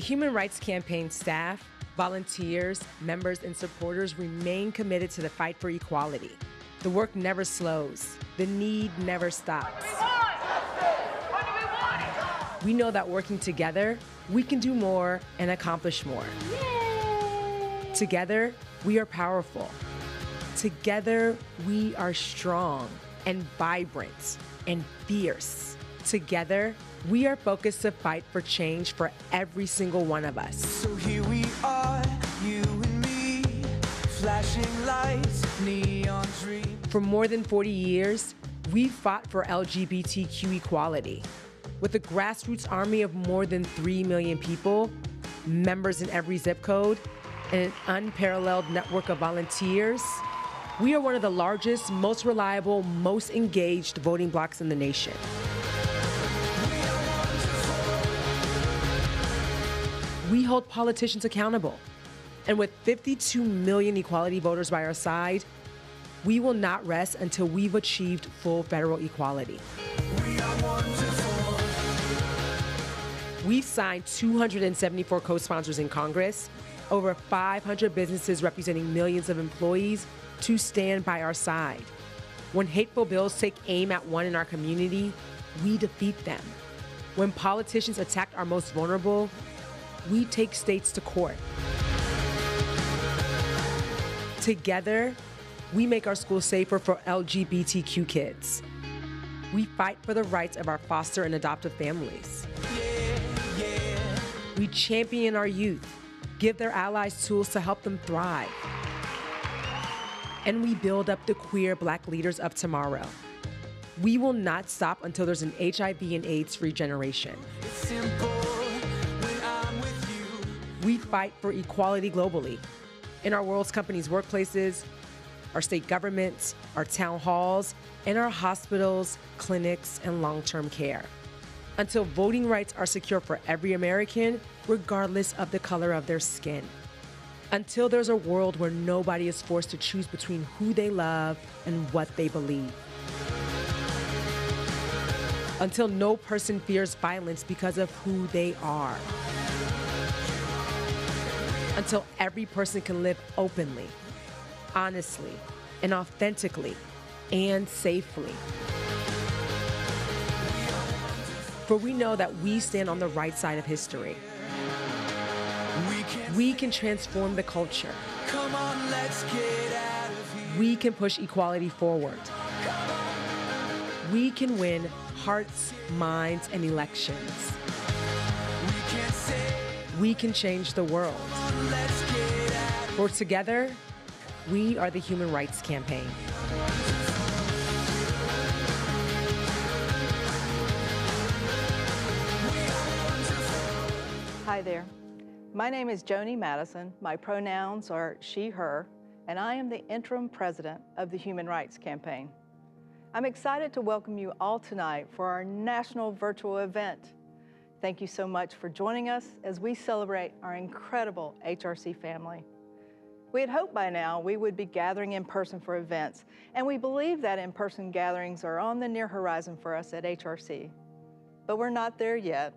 The Human Rights Campaign staff, volunteers, members, and supporters remain committed to the fight for equality. The work never slows. The need never stops. We know that working together, we can do more and accomplish more. Yay! Together, we are powerful. Together, we are strong and vibrant and fierce. Together, we are focused to fight for change for every single one of us. So here we are, you and me, flashing lights, neon dreams. For more than 40 years, we've fought for LGBTQ equality. With a grassroots army of more than 3 million people, members in every zip code, and an unparalleled network of volunteers, we are one of the largest, most reliable, most engaged voting blocs in the nation. We hold politicians accountable. And with 52 million equality voters by our side, we will not rest until we've achieved full federal equality. We've signed 274 co-sponsors in Congress, over 500 businesses representing millions of employees to stand by our side. When hateful bills take aim at one in our community, we defeat them. When politicians attack our most vulnerable, we take states to court. Together, we make our schools safer for LGBTQ kids. We fight for the rights of our foster and adoptive families. We champion our youth, give their allies tools to help them thrive. And we build up the queer Black leaders of tomorrow. We will not stop until there's an HIV and AIDS-free generation. It's simple when I'm with you. We fight for equality globally, in our world's companies' workplaces, our state governments, our town halls, and our hospitals, clinics, and long-term care. Until voting rights are secure for every American, regardless of the color of their skin. Until there's a world where nobody is forced to choose between who they love and what they believe. Until no person fears violence because of who they are. Until every person can live openly, honestly, and authentically, and safely. For we know that we stand on the right side of history. We can transform the culture. Come on, let's get out of here. We can push equality forward. We can win hearts, minds, and elections. We can change the world. For together, we are the Human Rights Campaign. Hi there. My name is Joni Madison. My pronouns are she, her, and I am the interim president of the Human Rights Campaign. I'm excited to welcome you all tonight for our national virtual event. Thank you so much for joining us as we celebrate our incredible HRC family. We had hoped by now we would be gathering in person for events, and we believe that in-person gatherings are on the near horizon for us at HRC. But we're not there yet.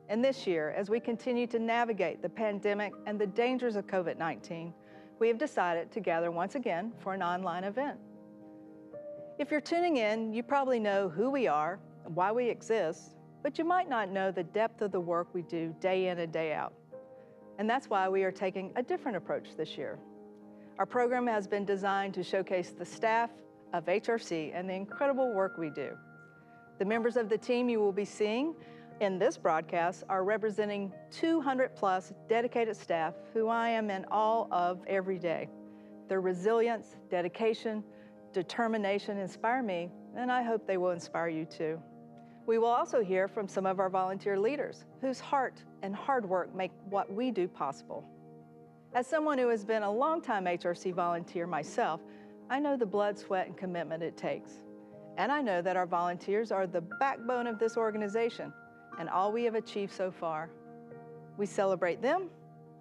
And this year, as we continue to navigate the pandemic and the dangers of COVID-19, we have decided to gather once again for an online event. If you're tuning in, you probably know who we are and why we exist, but you might not know the depth of the work we do day in and day out. And that's why we are taking a different approach this year. Our program has been designed to showcase the staff of HRC and the incredible work we do. The members of the team you will be seeing in this broadcast are representing 200 plus dedicated staff who I am in awe of every day. Their resilience, dedication, determination inspire me, and I hope they will inspire you too. We will also hear from some of our volunteer leaders whose heart and hard work make what we do possible. As someone who has been a longtime HRC volunteer myself, I know the blood, sweat, and commitment it takes. And I know that our volunteers are the backbone of this organization and all we have achieved so far. We celebrate them,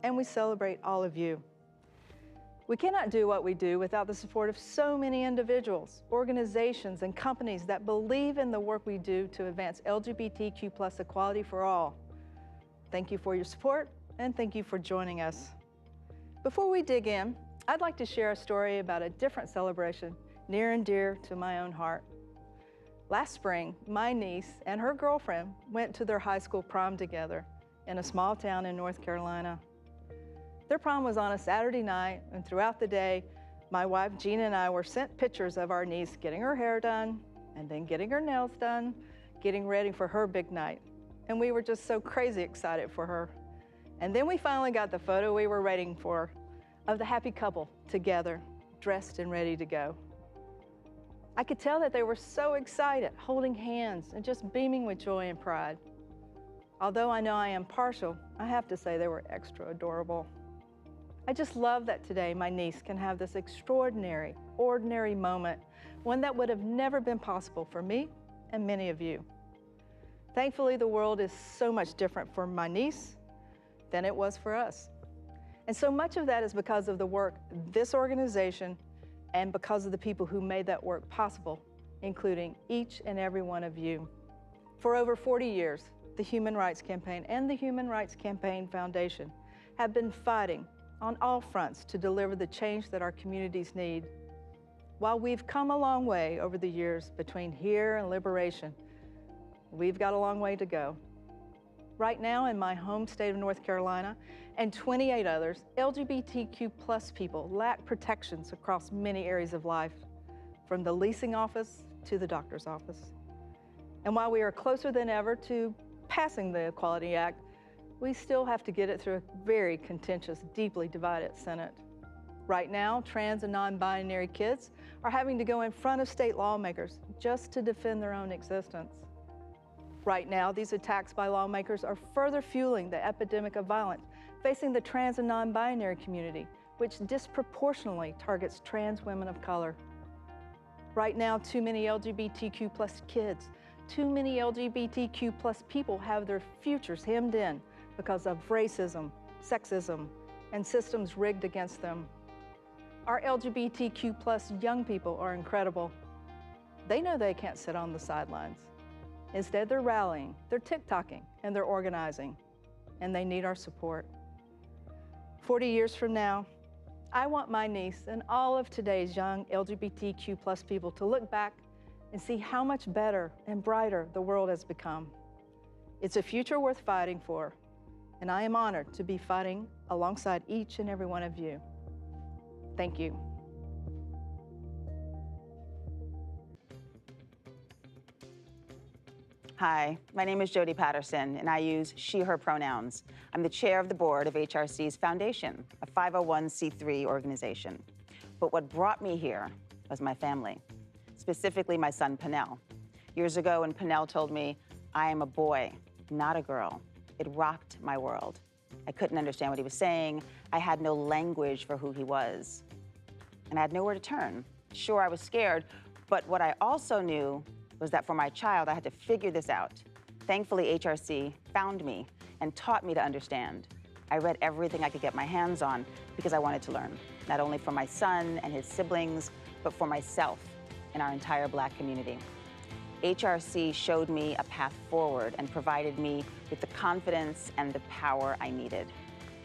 and we celebrate all of you. We cannot do what we do without the support of so many individuals, organizations, and companies that believe in the work we do to advance LGBTQ+ equality for all. Thank you for your support, and thank you for joining us. Before we dig in, I'd like to share a story about a different celebration near and dear to my own heart. Last spring, my niece and her girlfriend went to their high school prom together in a small town in North Carolina. Their prom was on a Saturday night, and throughout the day, my wife Gina and I were sent pictures of our niece getting her hair done, and then getting her nails done, getting ready for her big night. And we were just so crazy excited for her. And then we finally got the photo we were waiting for of the happy couple together, dressed and ready to go. I could tell that they were so excited, holding hands and just beaming with joy and pride. Although I know I am partial, I have to say they were extra adorable. I just love that today my niece can have this extraordinary, ordinary moment, one that would have never been possible for me and many of you. Thankfully, the world is so much different for my niece than it was for us. And so much of that is because of the work this organization and because of the people who made that work possible, including each and every one of you. For over 40 years, the Human Rights Campaign and the Human Rights Campaign Foundation have been fighting on all fronts to deliver the change that our communities need. While we've come a long way over the years between here and liberation, we've got a long way to go. Right now in my home state of North Carolina and 28 others, LGBTQ+ people lack protections across many areas of life, from the leasing office to the doctor's office. And while we are closer than ever to passing the Equality Act, we still have to get it through a very contentious, deeply divided Senate. Right now, trans and non-binary kids are having to go in front of state lawmakers just to defend their own existence. Right now, these attacks by lawmakers are further fueling the epidemic of violence facing the trans and non-binary community, which disproportionately targets trans women of color. Right now, too many LGBTQ+ kids, too many LGBTQ+ people have their futures hemmed in because of racism, sexism, and systems rigged against them. Our LGBTQ+ young people are incredible. They know they can't sit on the sidelines. Instead, they're rallying, they're TikToking, and they're organizing, and they need our support. 40 years from now, I want my niece and all of today's young LGBTQ+ people to look back and see how much better and brighter the world has become. It's a future worth fighting for, and I am honored to be fighting alongside each and every one of you. Thank you. Hi, my name is Jody Patterson, and I use she, her pronouns. I'm the chair of the board of HRC's Foundation, a 501c3 organization. But what brought me here was my family, specifically my son, Pernell. Years ago, when Pernell told me, I am a boy, not a girl, it rocked my world. I couldn't understand what he was saying. I had no language for who he was. And I had nowhere to turn. Sure, I was scared, but what I also knew was that for my child, I had to figure this out. Thankfully, HRC found me and taught me to understand. I read everything I could get my hands on because I wanted to learn, not only for my son and his siblings, but for myself and our entire Black community. HRC showed me a path forward and provided me with the confidence and the power I needed.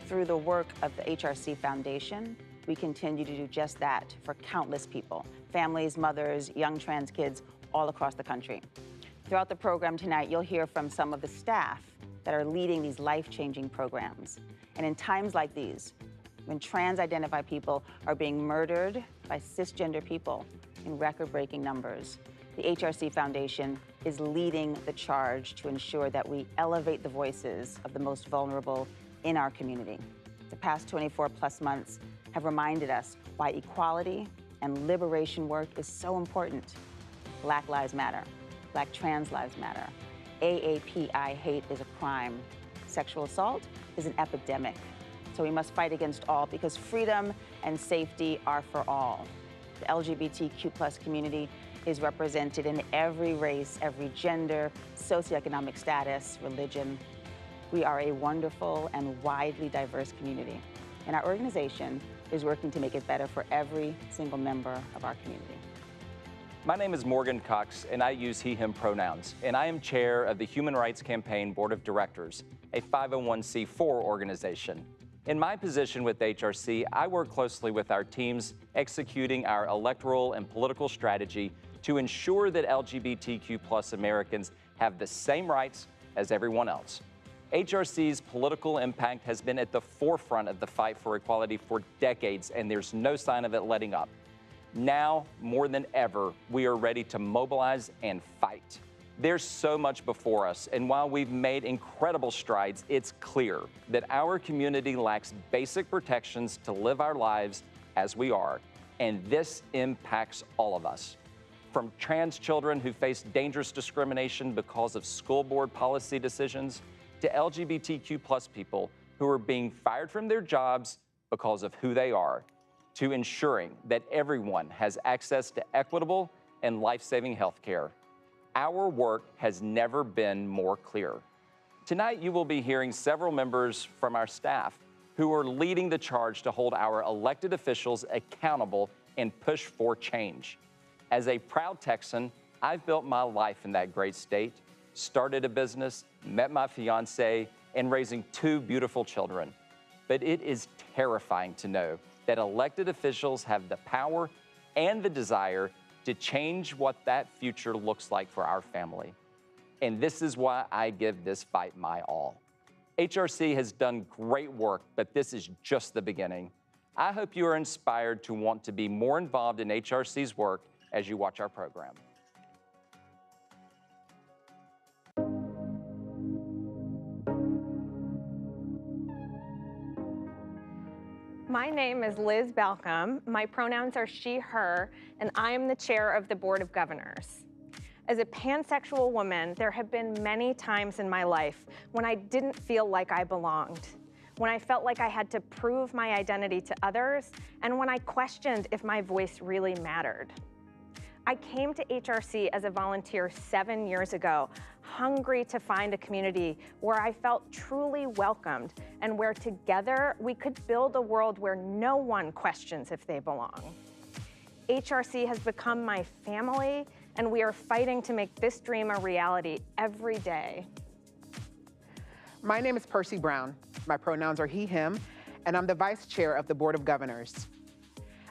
Through the work of the HRC Foundation, we continue to do just that for countless people, families, mothers, young trans kids, all across the country. Throughout the program tonight, you'll hear from some of the staff that are leading these life-changing programs. And in times like these, when trans-identified people are being murdered by cisgender people in record-breaking numbers, the HRC Foundation is leading the charge to ensure that we elevate the voices of the most vulnerable in our community. The past 24+ months have reminded us why equality and liberation work is so important. Black lives matter. Black trans lives matter. AAPI hate is a crime. Sexual assault is an epidemic. So we must fight against all because freedom and safety are for all. The LGBTQ+ community is represented in every race, every gender, socioeconomic status, religion. We are a wonderful and widely diverse community, and our organization is working to make it better for every single member of our community. My name is Morgan Cox, and I use he, him pronouns, and I am chair of the Human Rights Campaign Board of Directors, a 501c4 organization. In my position with HRC, I work closely with our teams executing our electoral and political strategy to ensure that LGBTQ+ Americans have the same rights as everyone else. HRC's political impact has been at the forefront of the fight for equality for decades, and there's no sign of it letting up. Now, more than ever, we are ready to mobilize and fight. There's so much before us, and while we've made incredible strides, it's clear that our community lacks basic protections to live our lives as we are, and this impacts all of us. From trans children who face dangerous discrimination because of school board policy decisions, to LGBTQ+ people who are being fired from their jobs because of who they are, to ensuring that everyone has access to equitable and life-saving health care. Our work has never been more clear. Tonight, you will be hearing several members from our staff who are leading the charge to hold our elected officials accountable and push for change. As a proud Texan, I've built my life in that great state, started a business, met my fiance, and raising 2 beautiful children. But it is terrifying to know that elected officials have the power and the desire to change what that future looks like for our family. And this is why I give this fight my all. HRC has done great work, but this is just the beginning. I hope you are inspired to want to be more involved in HRC's work as you watch our program. My name is Liz Balcom. My pronouns are she, her, and I am the chair of the Board of Governors. As a pansexual woman, there have been many times in my life when I didn't feel like I belonged, when I felt like I had to prove my identity to others, and when I questioned if my voice really mattered. I came to HRC as a volunteer 7 years ago, hungry to find a community where I felt truly welcomed and where together we could build a world where no one questions if they belong. HRC has become my family, and we are fighting to make this dream a reality every day. My name is Percy Brown. My pronouns are he, him, and I'm the vice chair of the Board of Governors.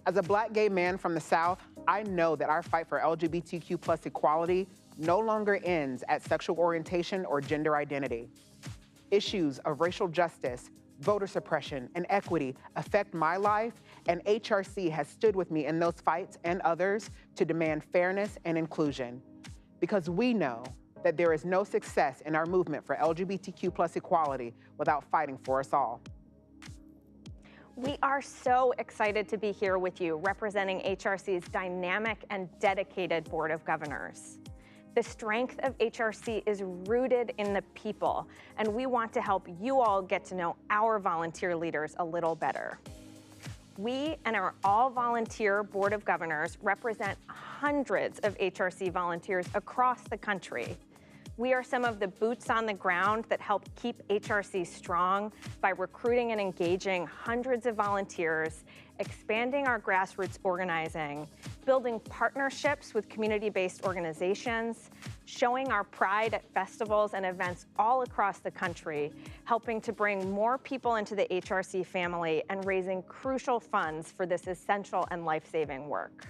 As a Black gay man from the South, I know that our fight for LGBTQ+ equality no longer ends at sexual orientation or gender identity. Issues of racial justice, voter suppression, and equity affect my life, and HRC has stood with me in those fights and others to demand fairness and inclusion. Because we know that there is no success in our movement for LGBTQ+ equality without fighting for us all. We are so excited to be here with you, representing HRC's dynamic and dedicated Board of Governors. The strength of HRC is rooted in the people, and we want to help you all get to know our volunteer leaders a little better. We and our all-volunteer Board of Governors represent hundreds of HRC volunteers across the country. We are some of the boots on the ground that help keep HRC strong by recruiting and engaging hundreds of volunteers, expanding our grassroots organizing, building partnerships with community-based organizations, showing our pride at festivals and events all across the country, helping to bring more people into the HRC family, and raising crucial funds for this essential and life-saving work.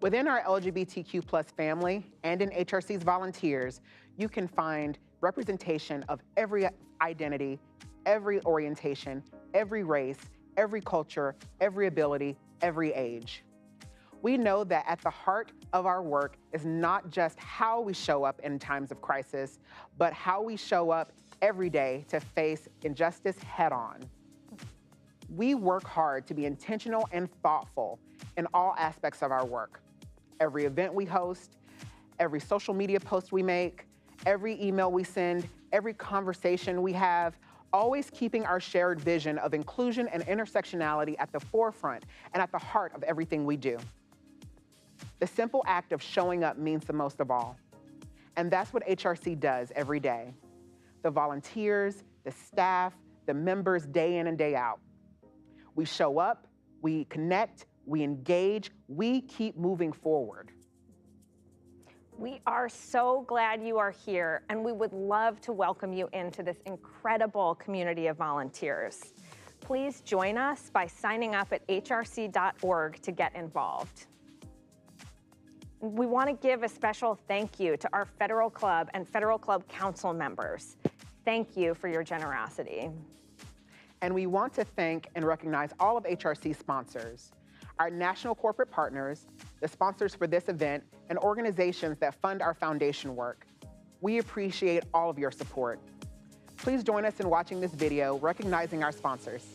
Within our LGBTQ+ family and in HRC's volunteers, you can find representation of every identity, every orientation, every race, every culture, every ability, every age. We know that at the heart of our work is not just how we show up in times of crisis, but how we show up every day to face injustice head-on. We work hard to be intentional and thoughtful in all aspects of our work. Every event we host, every social media post we make, every email we send, every conversation we have, always keeping our shared vision of inclusion and intersectionality at the forefront and at the heart of everything we do. The simple act of showing up means the most of all. And that's what HRC does every day. The volunteers, the staff, the members day in and day out. We show up, we connect, we engage, we keep moving forward. We are so glad you are here, and we would love to welcome you into this incredible community of volunteers. Please join us by signing up at hrc.org to get involved. We want to give a special thank you to our Federal Club and Federal Club Council members. Thank you for your generosity. And we want to thank and recognize all of HRC's sponsors, our national corporate partners, the sponsors for this event, and organizations that fund our foundation work. We appreciate all of your support. Please join us in watching this video recognizing our sponsors.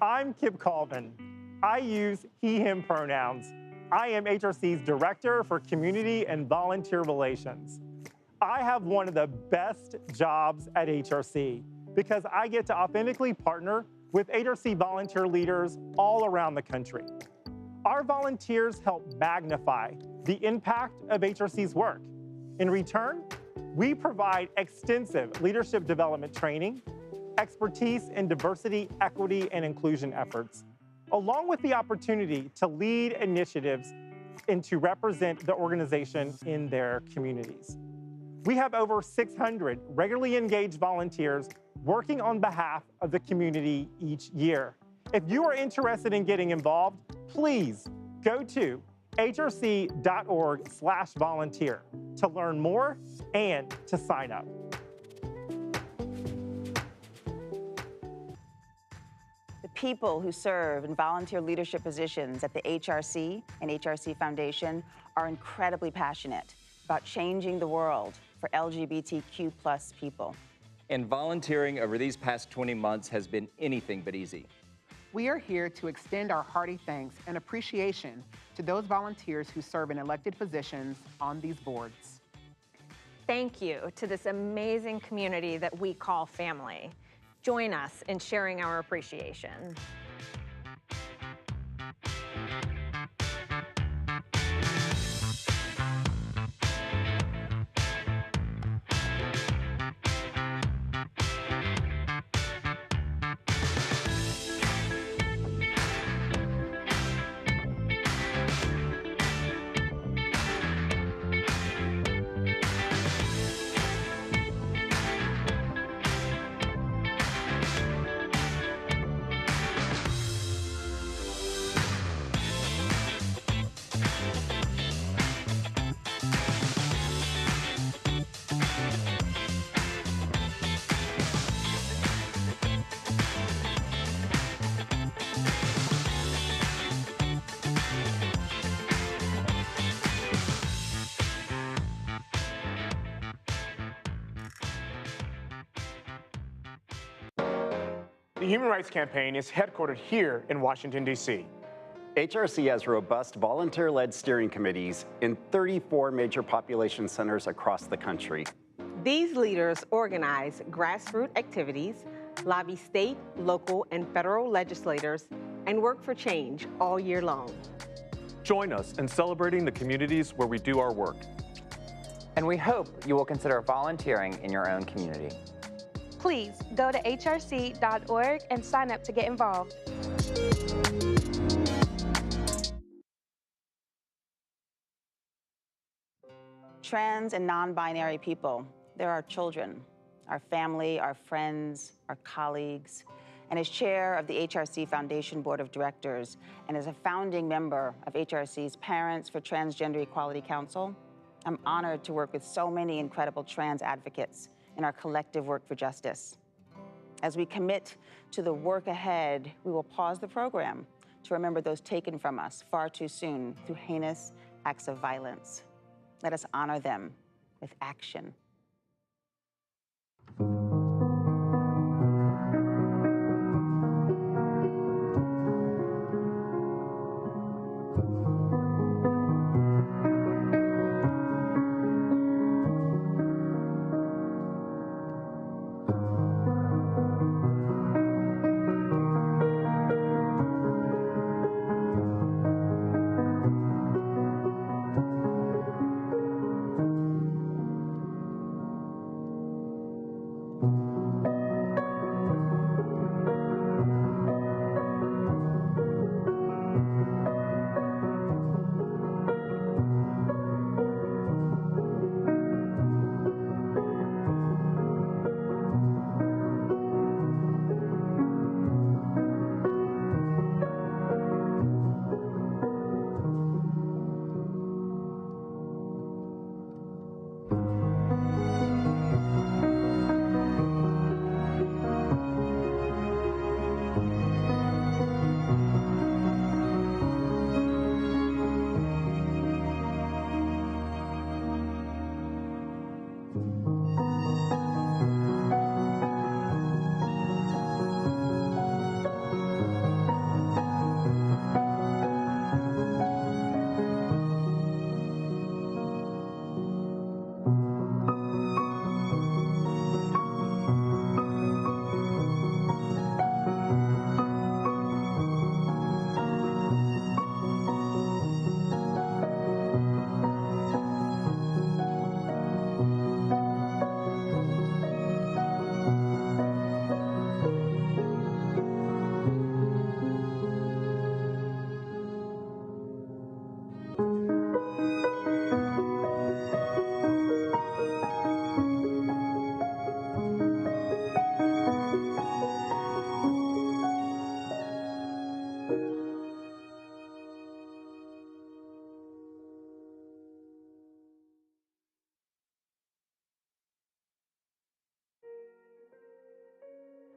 I'm Kip Colvin. I use he, him pronouns. I am HRC's Director for Community and Volunteer Relations. I have one of the best jobs at HRC because I get to authentically partner with HRC volunteer leaders all around the country. Our volunteers help magnify the impact of HRC's work. In return, we provide extensive leadership development training, expertise in diversity, equity, and inclusion efforts, along with the opportunity to lead initiatives and to represent the organization in their communities. We have over 600 regularly engaged volunteers working on behalf of the community each year. If you are interested in getting involved, please go to hrc.org/volunteer to learn more and to sign up. The people who serve in volunteer leadership positions at the HRC and HRC Foundation are incredibly passionate about changing the world for LGBTQ+ people. And volunteering over these past 20 months has been anything but easy. We are here to extend our hearty thanks and appreciation to those volunteers who serve in elected positions on these boards. Thank you to this amazing community that we call family. Join us in sharing our appreciation. The Human Rights Campaign is headquartered here in Washington, D.C. HRC has robust volunteer-led steering committees in 34 major population centers across the country. These leaders organize grassroots activities, lobby state, local, and federal legislators, and work for change all year long. Join us in celebrating the communities where we do our work. And we hope you will consider volunteering in your own community. Please go to hrc.org and sign up to get involved. Trans and non-binary people, they're our children, our family, our friends, our colleagues. And as chair of the HRC Foundation Board of Directors and as a founding member of HRC's Parents for Transgender Equality Council, I'm honored to work with so many incredible trans advocates in our collective work for justice. As we commit to the work ahead, we will pause the program to remember those taken from us far too soon through heinous acts of violence. Let us honor them with action.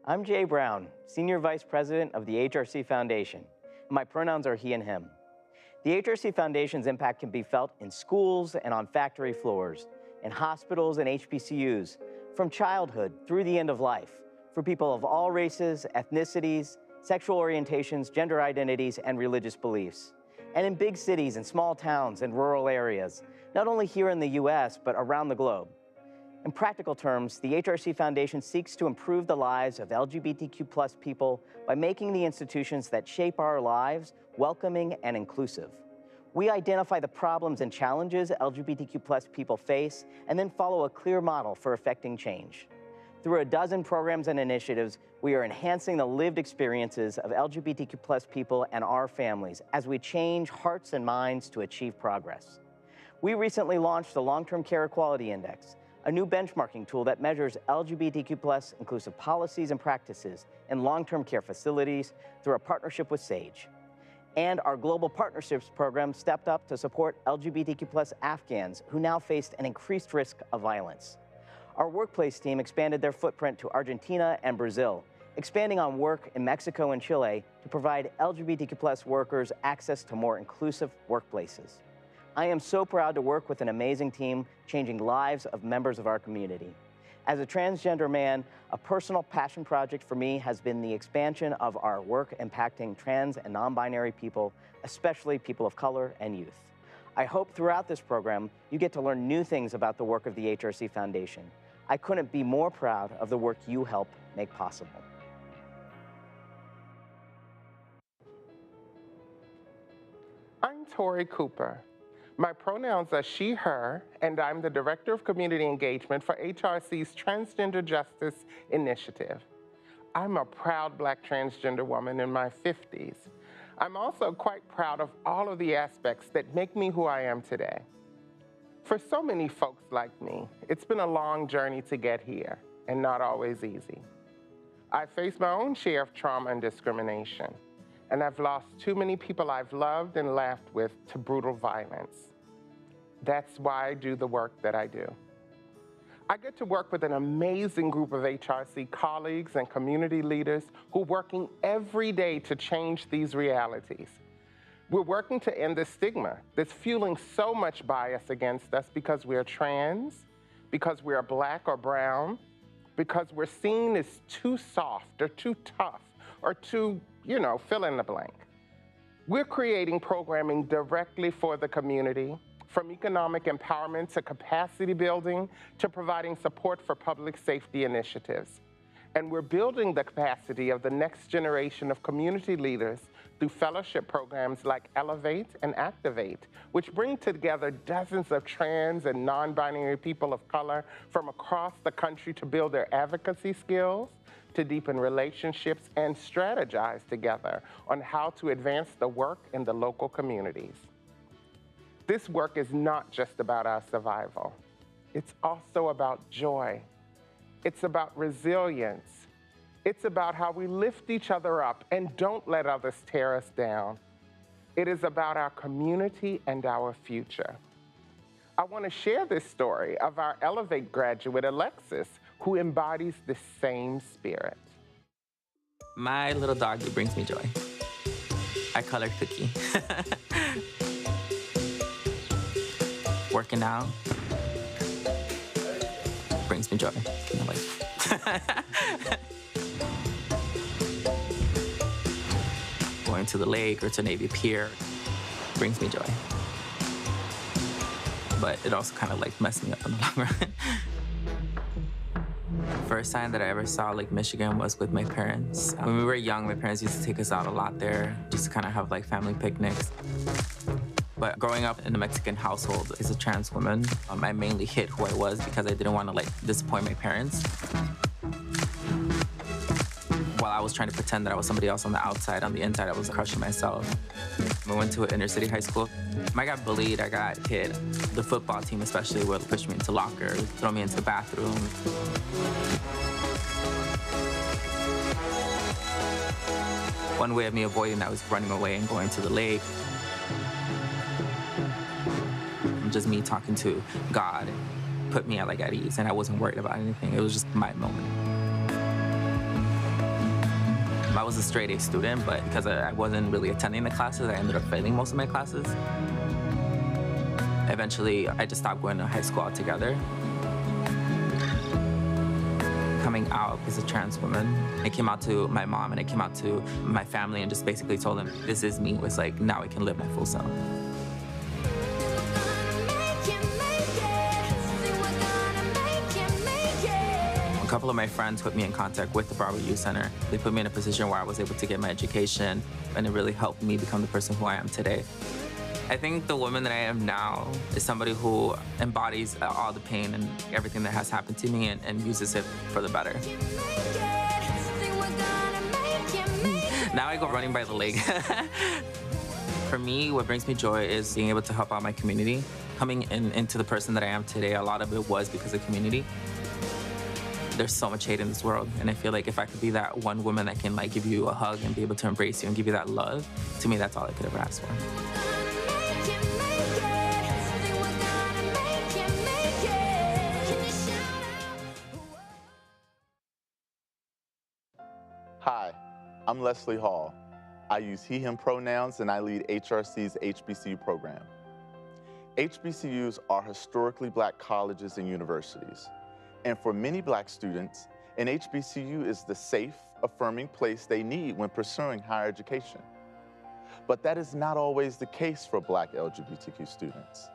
I'm Jay Brown, Senior Vice President of the HRC Foundation. My pronouns are he and him. The HRC Foundation's impact can be felt in schools and on factory floors, in hospitals and HBCUs, from childhood through the end of life, for people of all races, ethnicities, sexual orientations, gender identities, and religious beliefs. And in big cities and small towns and rural areas, not only here in the US, but around the globe. In practical terms, the HRC Foundation seeks to improve the lives of LGBTQ+ people by making the institutions that shape our lives welcoming and inclusive. We identify the problems and challenges LGBTQ+ people face and then follow a clear model for effecting change. Through a dozen programs and initiatives, we are enhancing the lived experiences of LGBTQ+ people and our families as we change hearts and minds to achieve progress. We recently launched the Long-Term Care Equality Index, a new benchmarking tool that measures LGBTQ+ inclusive policies and practices in long-term care facilities through a partnership with SAGE. And our Global Partnerships program stepped up to support LGBTQ+ Afghans who now faced an increased risk of violence. Our workplace team expanded their footprint to Argentina and Brazil, expanding on work in Mexico and Chile to provide LGBTQ+ workers access to more inclusive workplaces. I am so proud to work with an amazing team changing lives of members of our community. As a transgender man, a personal passion project for me has been the expansion of our work impacting trans and non-binary people, especially people of color and youth. I hope throughout this program you get to learn new things about the work of the HRC Foundation. I couldn't be more proud of the work you help make possible. I'm Tori Cooper. My pronouns are she, her, and I'm the Director of Community Engagement for HRC's Transgender Justice Initiative. I'm a proud Black transgender woman in my 50s. I'm also quite proud of all of the aspects that make me who I am today. For so many folks like me, it's been a long journey to get here, and not always easy. I've faced my own share of trauma and discrimination, and I've lost too many people I've loved and laughed with to brutal violence. That's why I do the work that I do. I get to work with an amazing group of HRC colleagues and community leaders who are working every day to change these realities. We're working to end the stigma that's fueling so much bias against us because we're trans, because we're Black or brown, because we're seen as too soft or too tough or too, fill in the blank. We're creating programming directly for the community, from economic empowerment to capacity building to providing support for public safety initiatives. And we're building the capacity of the next generation of community leaders through fellowship programs like Elevate and Activate, which bring together dozens of trans and non-binary people of color from across the country to build their advocacy skills, to deepen relationships, and strategize together on how to advance the work in the local communities. This work is not just about our survival. It's also about joy. It's about resilience. It's about how we lift each other up and don't let others tear us down. It is about our community and our future. I want to share this story of our Elevate graduate, Alexis, who embodies the same spirit. My little doggy brings me joy. I call her Cookie. Working out brings me joy in my life. Going to the lake or to Navy Pier brings me joy. But it also kind of like messed me up in the long run. First time that I ever saw Lake Michigan was with my parents. When we were young, my parents used to take us out a lot there, just to kind of have like family picnics. But growing up in a Mexican household as a trans woman, I mainly hid who I was because I didn't want to like disappoint my parents. While I was trying to pretend that I was somebody else on the outside, on the inside, I was crushing myself. I went to an inner city high school. I got bullied, I got hit. The football team especially would push me into lockers, throw me into the bathroom. One way of me avoiding that was running away and going to the lake. Just me talking to God put me at ease, and I wasn't worried about anything. It was just my moment. I was a straight A student, but because I wasn't really attending the classes, I ended up failing most of my classes. Eventually, I just stopped going to high school altogether. Coming out as a trans woman, I came out to my mom and I came out to my family and just basically told them, this is me. It's like, now I can live my full self. A couple of my friends put me in contact with the Broadway Youth Center. They put me in a position where I was able to get my education, and it really helped me become the person who I am today. I think the woman that I am now is somebody who embodies all the pain and everything that has happened to me and uses it for the better. Now I go running by the lake. For me, what brings me joy is being able to help out my community. Coming into the person that I am today, a lot of it was because of community. There's so much hate in this world, and I feel like if I could be that one woman that can give you a hug and be able to embrace you and give you that love, to me, that's all I could ever ask for. Hi, I'm Leslie Hall. I use he, him pronouns, and I lead HRC's HBCU program. HBCUs are historically Black colleges and universities. And for many Black students, an HBCU is the safe, affirming place they need when pursuing higher education. But that is not always the case for Black LGBTQ students.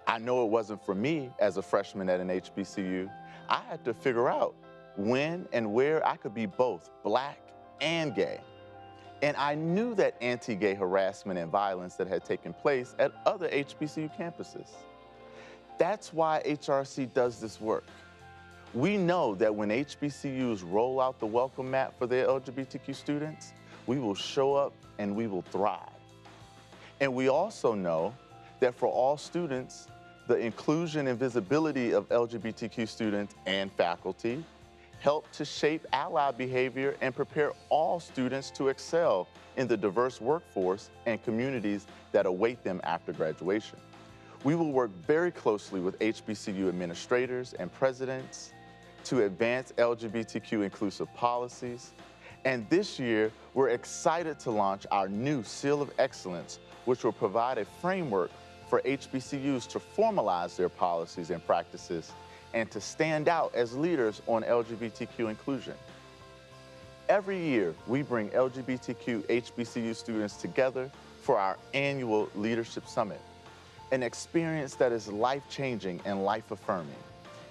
I know it wasn't for me as a freshman at an HBCU. I had to figure out when and where I could be both Black and gay. And I knew that anti-gay harassment and violence that had taken place at other HBCU campuses. That's why HRC does this work. We know that when HBCUs roll out the welcome mat for their LGBTQ students, we will show up and we will thrive. And we also know that for all students, the inclusion and visibility of LGBTQ students and faculty help to shape ally behavior and prepare all students to excel in the diverse workforce and communities that await them after graduation. We will work very closely with HBCU administrators and presidents to advance LGBTQ inclusive policies. And this year, we're excited to launch our new Seal of Excellence, which will provide a framework for HBCUs to formalize their policies and practices and to stand out as leaders on LGBTQ inclusion. Every year, we bring LGBTQ HBCU students together for our annual Leadership Summit, an experience that is life-changing and life-affirming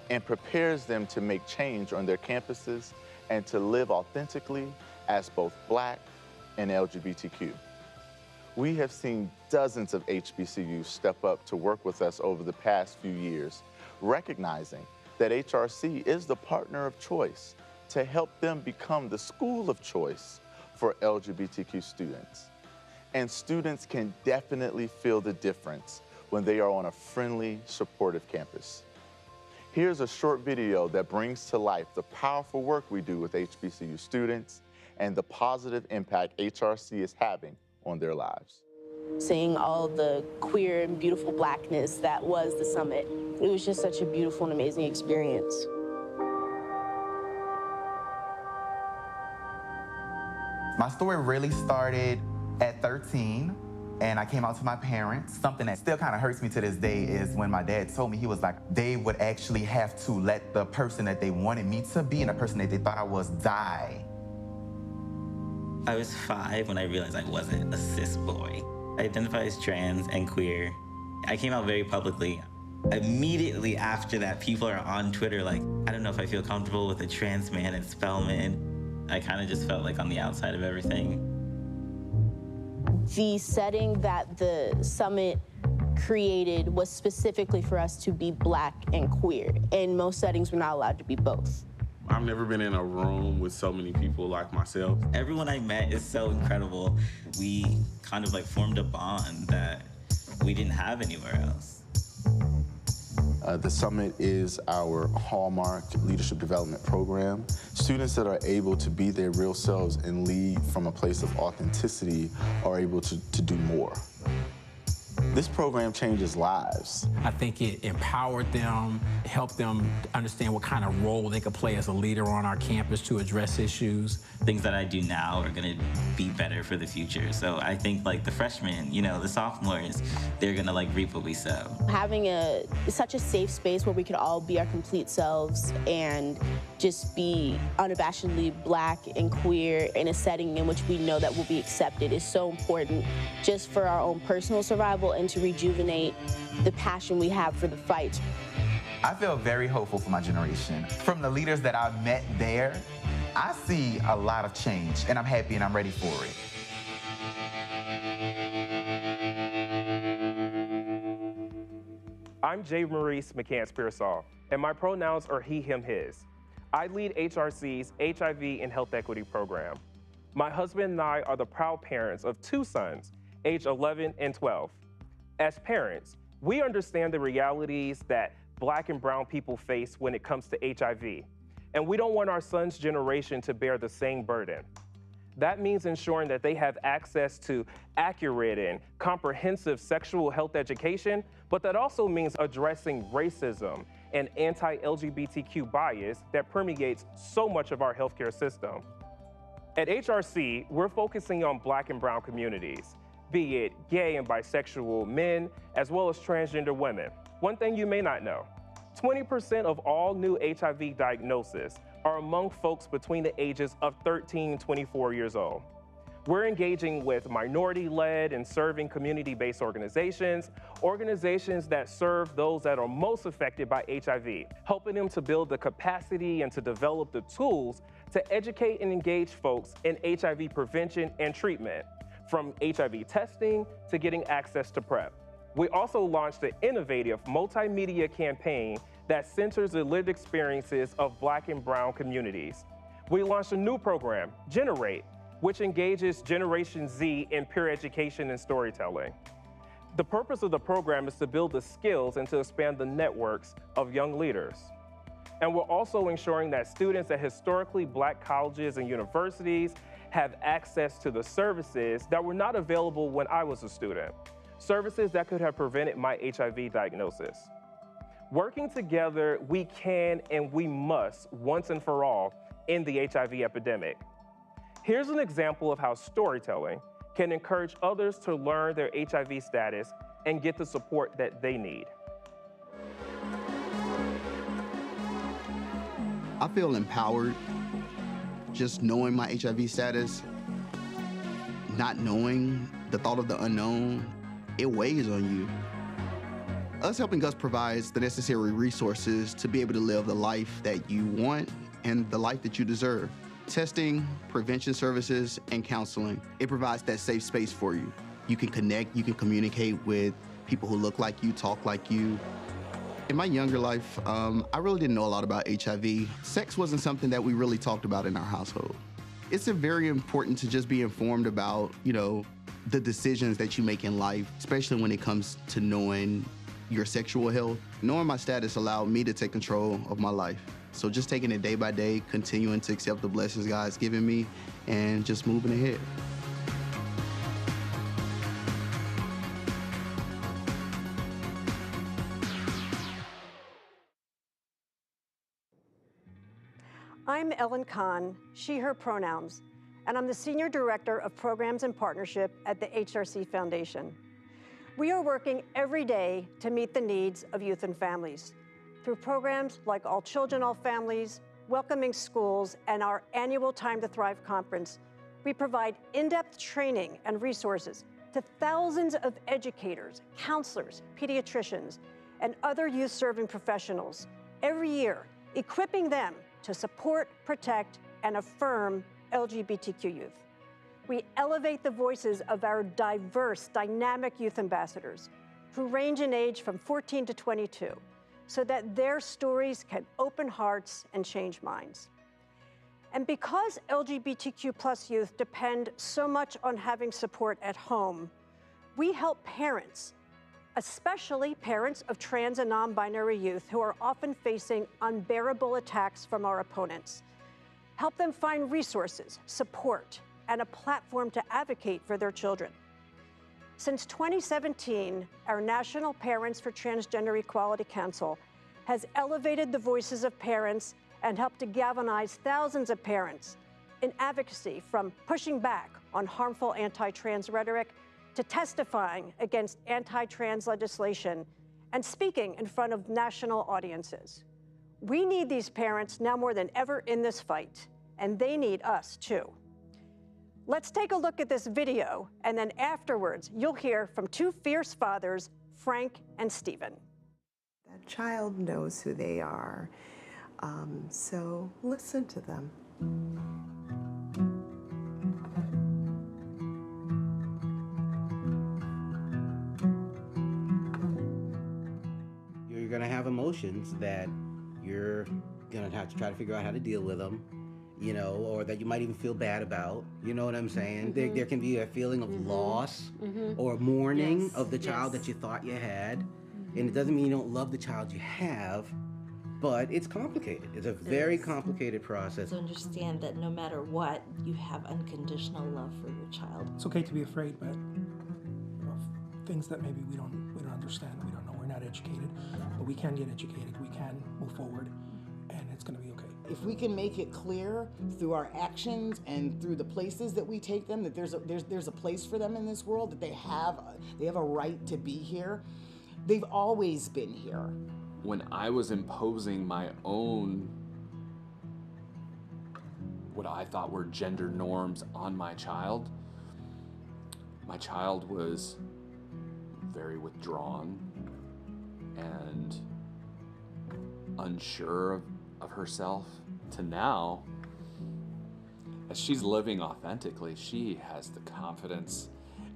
and prepares them to make change on their campuses and to live authentically as both Black and LGBTQ. We have seen dozens of HBCUs step up to work with us over the past few years, recognizing that HRC is the partner of choice to help them become the school of choice for LGBTQ students. And students can definitely feel the difference when they are on a friendly, supportive campus. Here's a short video that brings to life the powerful work we do with HBCU students and the positive impact HRC is having on their lives. Seeing all the queer and beautiful Blackness that was the summit, it was just such a beautiful and amazing experience. My story really started at 13, and I came out to my parents. Something that still kind of hurts me to this day is when my dad told me, he was like, they would actually have to let the person that they wanted me to be and the person that they thought I was die. I was 5 when I realized I wasn't a cis boy. I identify as trans and queer. I came out very publicly. Immediately after that, people are on Twitter like, I don't know if I feel comfortable with a trans man at Spelman. I kind of just felt like on the outside of everything. The setting that the summit created was specifically for us to be Black and queer. In most settings, we're not allowed to be both. I've never been in a room with so many people like myself. Everyone I met is so incredible. We kind of like formed a bond that we didn't have anywhere else. The summit is our hallmark leadership development program. Students that are able to be their real selves and lead from a place of authenticity are able to do more. This program changes lives. I think it empowered them, helped them understand what kind of role they could play as a leader on our campus to address issues. Things that I do now are gonna be better for the future. So I think like the freshmen, you know, the sophomores, they're gonna like reap what we sow. Having such a safe space where we could all be our complete selves and just be unabashedly Black and queer in a setting in which we know that we'll be accepted is so important just for our own personal survival and to rejuvenate the passion we have for the fight. I feel very hopeful for my generation. From the leaders that I've met there, I see a lot of change, and I'm happy and I'm ready for it. I'm Jay Maurice McCants-Pearsall, and my pronouns are he, him, his. I lead HRC's HIV and Health Equity program. My husband and I are the proud parents of 2 sons, age 11 and 12. As parents, we understand the realities that Black and brown people face when it comes to HIV, and we don't want our son's generation to bear the same burden. That means ensuring that they have access to accurate and comprehensive sexual health education, but that also means addressing racism and anti-LGBTQ bias that permeates so much of our healthcare system. At HRC, we're focusing on Black and brown communities, be it gay and bisexual men, as well as transgender women. One thing you may not know, 20% of all new HIV diagnoses are among folks between the ages of 13 and 24 years old. We're engaging with minority-led and serving community-based organizations, organizations that serve those that are most affected by HIV, helping them to build the capacity and to develop the tools to educate and engage folks in HIV prevention and treatment, from HIV testing to getting access to PrEP. We also launched an innovative multimedia campaign that centers the lived experiences of Black and Brown communities. We launched a new program, Generate, which engages Generation Z in peer education and storytelling. The purpose of the program is to build the skills and to expand the networks of young leaders. And we're also ensuring that students at historically Black colleges and universities have access to the services that were not available when I was a student, services that could have prevented my HIV diagnosis. Working together, we can and we must, once and for all, end the HIV epidemic. Here's an example of how storytelling can encourage others to learn their HIV status and get the support that they need. I feel empowered just knowing my HIV status. Not knowing, the thought of the unknown, it weighs on you. Us helping Gus provides the necessary resources to be able to live the life that you want and the life that you deserve. Testing, prevention services, and counseling. It provides that safe space for you. You can connect, you can communicate with people who look like you, talk like you. In my younger life, I really didn't know a lot about HIV. Sex wasn't something that we really talked about in our household. It's very important to just be informed about, the decisions that you make in life, especially when it comes to knowing your sexual health. Knowing my status allowed me to take control of my life. So just taking it day by day, continuing to accept the blessings God's given me, and just moving ahead. I'm Ellen Kahn, she, her pronouns, and I'm the Senior Director of Programs and Partnership at the HRC Foundation. We are working every day to meet the needs of youth and families through programs like All Children, All Families, Welcoming Schools, and our annual Time to Thrive conference. We provide in-depth training and resources to thousands of educators, counselors, pediatricians, and other youth-serving professionals every year, equipping them to support, protect, and affirm LGBTQ youth. We elevate the voices of our diverse, dynamic youth ambassadors who range in age from 14 to 22, so that their stories can open hearts and change minds. And because LGBTQ+ youth depend so much on having support at home, we help parents, especially parents of trans and non-binary youth who are often facing unbearable attacks from our opponents. Help them find resources, support, and a platform to advocate for their children. Since 2017, our National Parents for Transgender Equality Council has elevated the voices of parents and helped to galvanize thousands of parents in advocacy, from pushing back on harmful anti-trans rhetoric to testifying against anti-trans legislation and speaking in front of national audiences. We need these parents now more than ever in this fight, and they need us too. Let's take a look at this video, and then afterwards, you'll hear from two fierce fathers, Frank and Stephen. That child knows who they are, so listen to them. You're gonna have emotions that you're gonna have to try to figure out how to deal with them, or that you might even feel bad about, you know what I'm saying? Mm-hmm. There can be a feeling of loss or mourning of the child that you thought you had. And it doesn't mean you don't love the child you have, but it's complicated. It's a very complicated process. To understand that no matter what, you have unconditional love for your child. It's okay to be afraid, but things that maybe we don't understand, we don't know, we're not educated, but we can get educated, we can move forward, and it's gonna be okay. If we can make it clear through our actions and through the places that we take them that there's a place for them in this world, that they have a right to be here. They've always been here. When I was imposing my own, what I thought were gender norms on my child, my child was very withdrawn and unsure of herself, to now, as she's living authentically, she has the confidence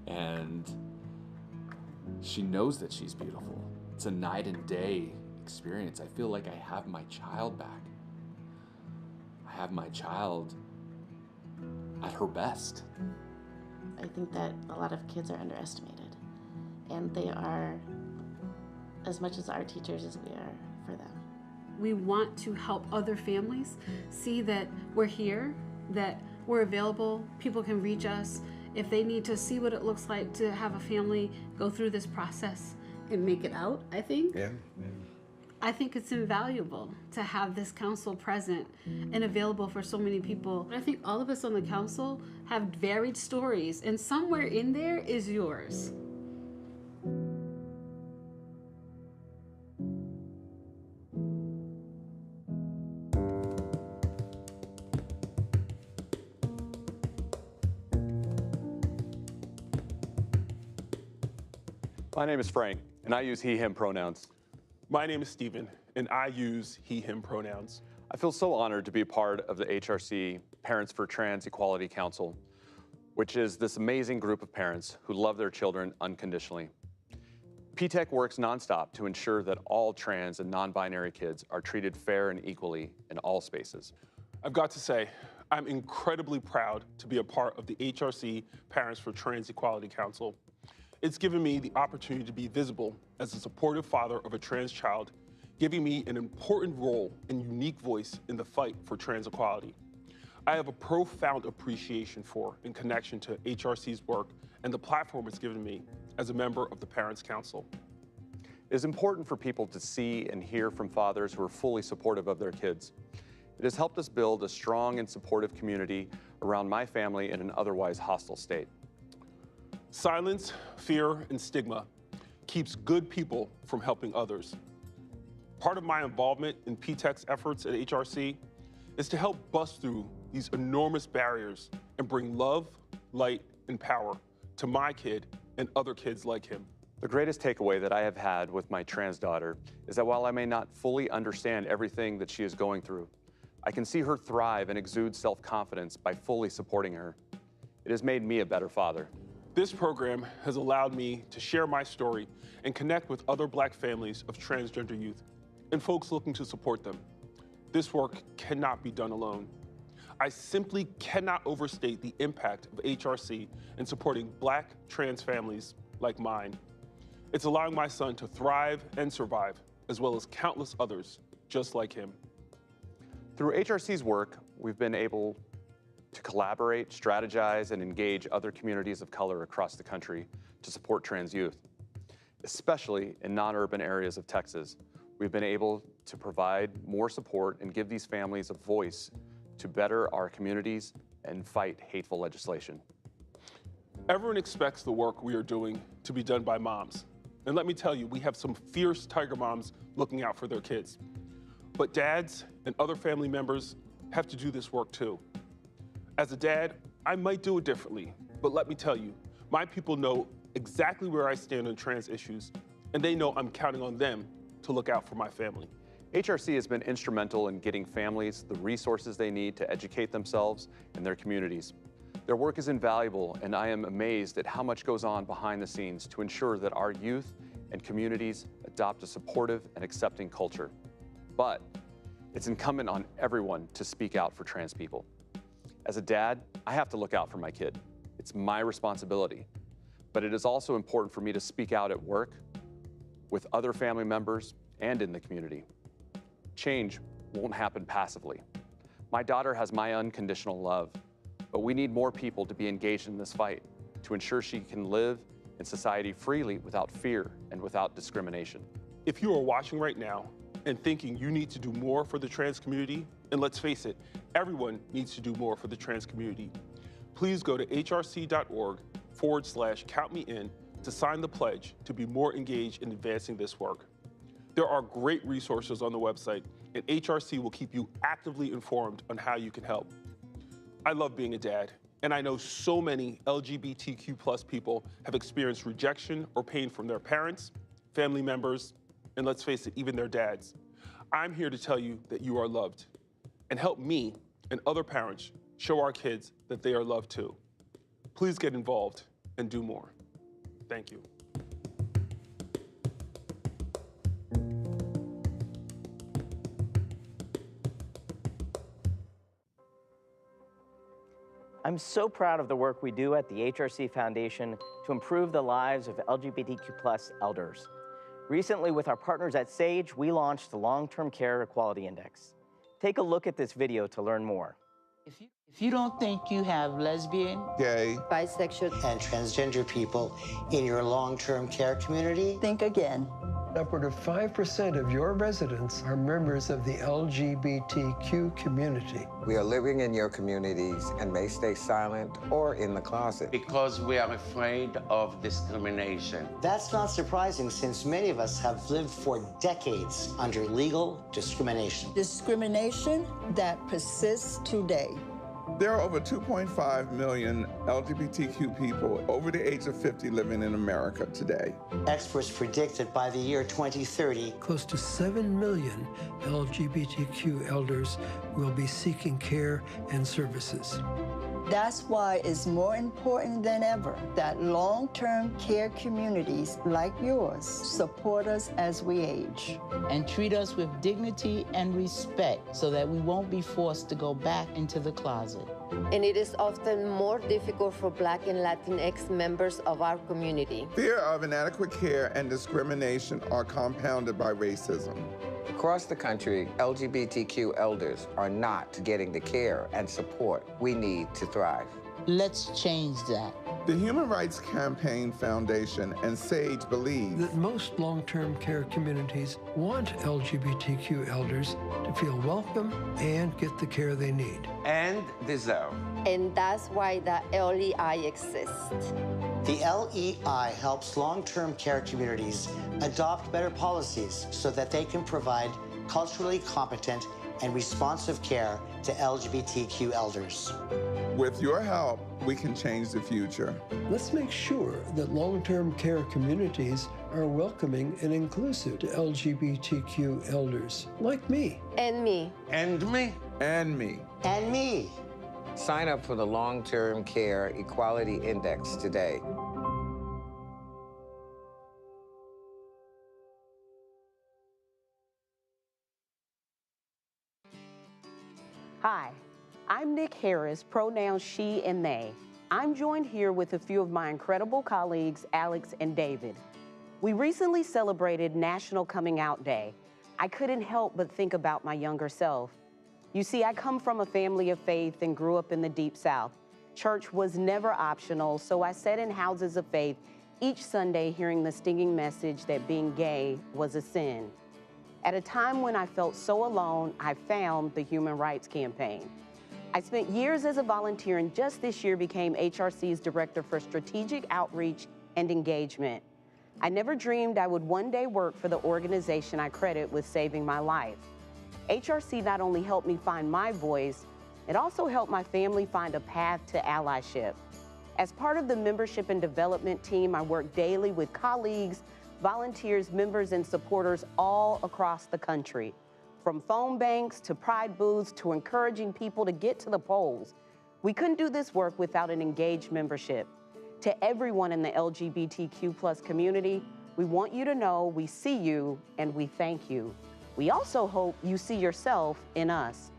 and she knows that she's beautiful. It's a night and day experience. I feel like I have my child back. I have my child at her best. I think that a lot of kids are underestimated, and they are as much as our teachers as we are for them. We want to help other families see that we're here, that we're available, people can reach us. If they need to see what it looks like to have a family go through this process and make it out, I think. Yeah. I think it's invaluable to have this council present and available for so many people. I think all of us on the council have varied stories, and somewhere in there is yours. My name is Frank, and I use he, him pronouns. My name is Stephen, and I use he, him pronouns. I feel so honored to be a part of the HRC Parents for Trans Equality Council, which is this amazing group of parents who love their children unconditionally. PTEC works nonstop to ensure that all trans and non-binary kids are treated fair and equally in all spaces. I've got to say, I'm incredibly proud to be a part of the HRC Parents for Trans Equality Council. It's given me the opportunity to be visible as a supportive father of a trans child, giving me an important role and unique voice in the fight for trans equality. I have a profound appreciation for and connection to HRC's work and the platform it's given me as a member of the Parents Council. It is important for people to see and hear from fathers who are fully supportive of their kids. It has helped us build a strong and supportive community around my family in an otherwise hostile state. Silence, fear, and stigma keeps good people from helping others. Part of my involvement in PTEC's efforts at HRC is to help bust through these enormous barriers and bring love, light, and power to my kid and other kids like him. The greatest takeaway that I have had with my trans daughter is that while I may not fully understand everything that she is going through, I can see her thrive and exude self-confidence by fully supporting her. It has made me a better father. This program has allowed me to share my story and connect with other Black families of transgender youth and folks looking to support them. This work cannot be done alone. I simply cannot overstate the impact of HRC in supporting Black trans families like mine. It's allowing my son to thrive and survive, as well as countless others just like him. Through HRC's work, we've been able to collaborate, strategize, and engage other communities of color across the country to support trans youth. Especially in non-urban areas of Texas, we've been able to provide more support and give these families a voice to better our communities and fight hateful legislation. Everyone expects the work we are doing to be done by moms. And let me tell you, we have some fierce tiger moms looking out for their kids. But dads and other family members have to do this work too. As a dad, I might do it differently, but let me tell you, my people know exactly where I stand on trans issues, and they know I'm counting on them to look out for my family. HRC has been instrumental in getting families the resources they need to educate themselves and their communities. Their work is invaluable, and I am amazed at how much goes on behind the scenes to ensure that our youth and communities adopt a supportive and accepting culture. But it's incumbent on everyone to speak out for trans people. As a dad, I have to look out for my kid. It's my responsibility. But it is also important for me to speak out at work, with other family members, and in the community. Change won't happen passively. My daughter has my unconditional love, but we need more people to be engaged in this fight to ensure she can live in society freely without fear and without discrimination. If you are watching right now and thinking you need to do more for the trans community, and let's face it, everyone needs to do more for the trans community, please go to hrc.org/countmein to sign the pledge to be more engaged in advancing this work. There are great resources on the website, and HRC will keep you actively informed on how you can help. I love being a dad, And I know so many LGBTQ+ people have experienced rejection or pain from their parents, family members, and let's face it, even their dads. I'm here to tell you that you are loved, and help me and other parents show our kids that they are loved too. Please get involved and do more. Thank you. I'm so proud of the work we do at the HRC Foundation to improve the lives of LGBTQ+ elders. Recently, with our partners at SAGE, we launched the Long-Term Care Equality Index. Take a look at this video to learn more. If you don't think you have lesbian, gay, bisexual, and transgender people in your long-term care community, think again. Upward of 5% of your residents are members of the LGBTQ community. We are living in your communities and may stay silent or in the closet. Because we are afraid of discrimination. That's not surprising, since many of us have lived for decades under legal discrimination. Discrimination that persists today. There are over 2.5 million LGBTQ people over the age of 50 living in America today. Experts predict that by the year 2030, close to 7 million LGBTQ elders will be seeking care and services. That's why it's more important than ever that long-term care communities like yours support us as we age. and treat us with dignity and respect so that we won't be forced to go back into the closet. And it is often more difficult for Black and Latinx members of our community. Fear of inadequate care and discrimination are compounded by racism. Across the country, LGBTQ elders are not getting the care and support we need to thrive. Let's change that. The Human Rights Campaign Foundation and SAGE believe that most long-term care communities want LGBTQ elders to feel welcome and get the care they need. And deserve. And that's why the LEI exists. The LEI helps long-term care communities adopt better policies so that they can provide culturally competent and responsive care to LGBTQ elders. with your help, we can change the future. Let's make sure that long-term care communities are welcoming and inclusive to LGBTQ elders, like me. And me. And me. And me. And me. Sign up for the Long-Term Care Equality Index today. Hi, I'm Nick Harris, pronouns she and they. I'm joined here with a few of my incredible colleagues, Alex and David. We recently celebrated National Coming Out Day. I couldn't help but think about my younger self. You see, I come from a family of faith and grew up in the Deep South. Church was never optional, so I sat in houses of faith each Sunday hearing the stinging message that being gay was a sin. At a time when I felt so alone, I found the Human Rights Campaign. I spent years as a volunteer and just this year became HRC's Director for Strategic Outreach and Engagement. I never dreamed I would one day work for the organization I credit with saving my life. HRC not only helped me find my voice, it also helped my family find a path to allyship. As part of the membership and development team, I work daily with colleagues, volunteers, members, and supporters all across the country. From phone banks to pride booths to encouraging people to get to the polls. We couldn't do this work without an engaged membership. To everyone in the LGBTQ+ community, we want you to know we see you and we thank you. We also hope you see yourself in us.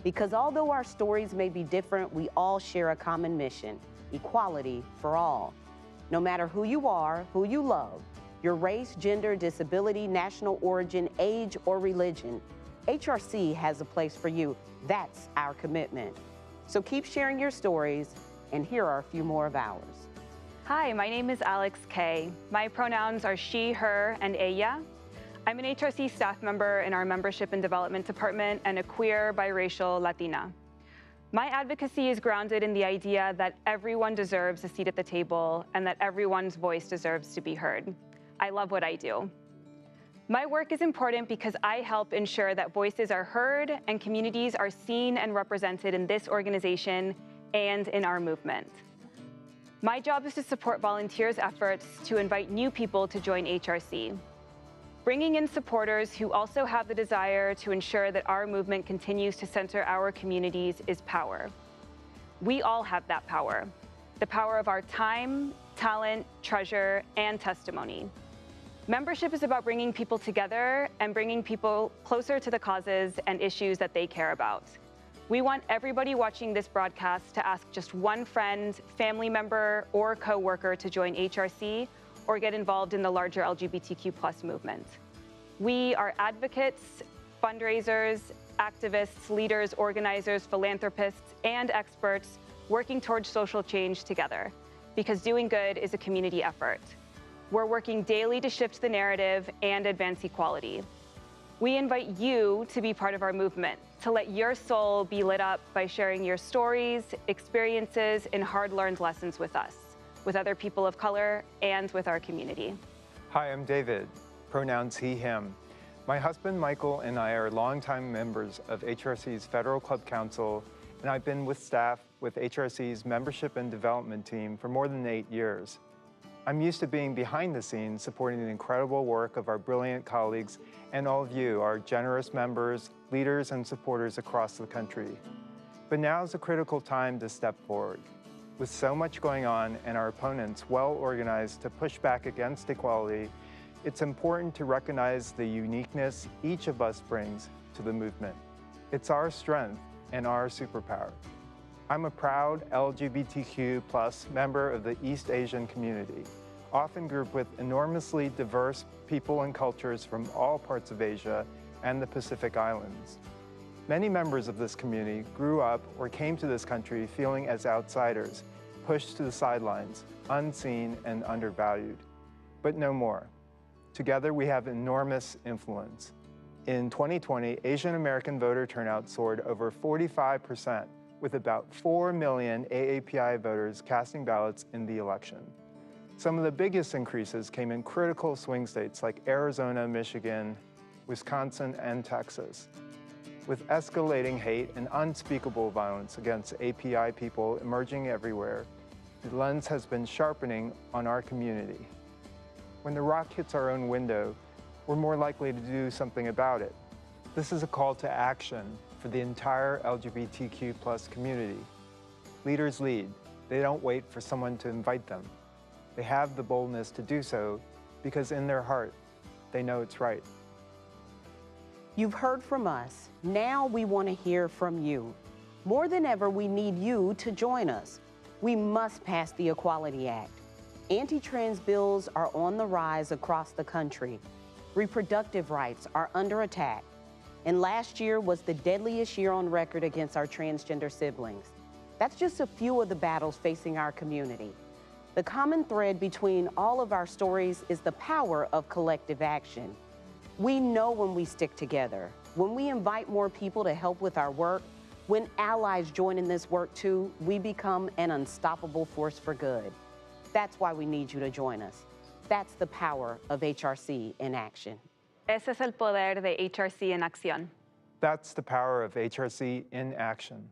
Because although our stories may be different, we all share a common mission: equality for all. No matter who you are, who you love, your race, gender, disability, national origin, age, or religion, HRC has a place for you. That's our commitment. So keep sharing your stories, and here are a few more of ours. Hi, my name is Alex Kay. My pronouns are she, her, and ella. I'm an HRC staff member in our Membership and Development Department and a queer, biracial Latina. My advocacy is grounded in the idea that everyone deserves a seat at the table and that everyone's voice deserves to be heard. I love what I do. My work is important because I help ensure that voices are heard and communities are seen and represented in this organization and in our movement. My job is to support volunteers' efforts to invite new people to join HRC, bringing in supporters who also have the desire to ensure that our movement continues to center our communities is power. We all have that power, the power of our time, talent, treasure, and testimony. Membership is about bringing people together and bringing people closer to the causes and issues that they care about. We want everybody watching this broadcast to ask just one friend, family member, or coworker to join HRC or get involved in the larger LGBTQ+ movement. We are advocates, fundraisers, activists, leaders, organizers, philanthropists, and experts working towards social change together, because doing good is a community effort. We're working daily to shift the narrative and advance equality. We invite you to be part of our movement, to let your soul be lit up by sharing your stories, experiences, and hard-learned lessons with us, with other people of color, and with our community. Hi, I'm David, pronouns he, him. My husband, Michael, and I are longtime members of HRC's Federal Club Council, and I've been with staff with HRC's Membership and Development team for more than 8 years. I'm used to being behind the scenes, supporting the incredible work of our brilliant colleagues and all of you, our generous members, leaders, and supporters across the country. But now is a critical time to step forward. With so much going on and our opponents well organized to push back against equality, it's important to recognize the uniqueness each of us brings to the movement. It's our strength and our superpower. I'm a proud LGBTQ+ member of the East Asian community, often grouped with enormously diverse people and cultures from all parts of Asia and the Pacific Islands. Many members of this community grew up or came to this country feeling as outsiders, pushed to the sidelines, unseen and undervalued. But no more. Together we have enormous influence. In 2020, Asian American voter turnout soared over 45%, with about 4 million AAPI voters casting ballots in the election. Some of the biggest increases came in critical swing states like Arizona, Michigan, Wisconsin, and Texas. With escalating hate and unspeakable violence against API people emerging everywhere, the lens has been sharpening on our community. When the rock hits our own window, we're more likely to do something about it. This is a call to action for the entire LGBTQ+ community. Leaders lead. They don't wait for someone to invite them. They have the boldness to do so because in their heart, they know it's right. You've heard from us. Now we want to hear from you. More than ever, we need you to join us. We must pass the Equality Act. Anti-trans bills are on the rise across the country. Reproductive rights are under attack. And last year was the deadliest year on record against our transgender siblings. That's just a few of the battles facing our community. The common thread between all of our stories is the power of collective action. We know when we stick together, when we invite more people to help with our work, when allies join in this work too, we become an unstoppable force for good. That's why we need you to join us. That's the power of HRC in action. Ese es el poder de HRC en acción. That's the power of HRC in action.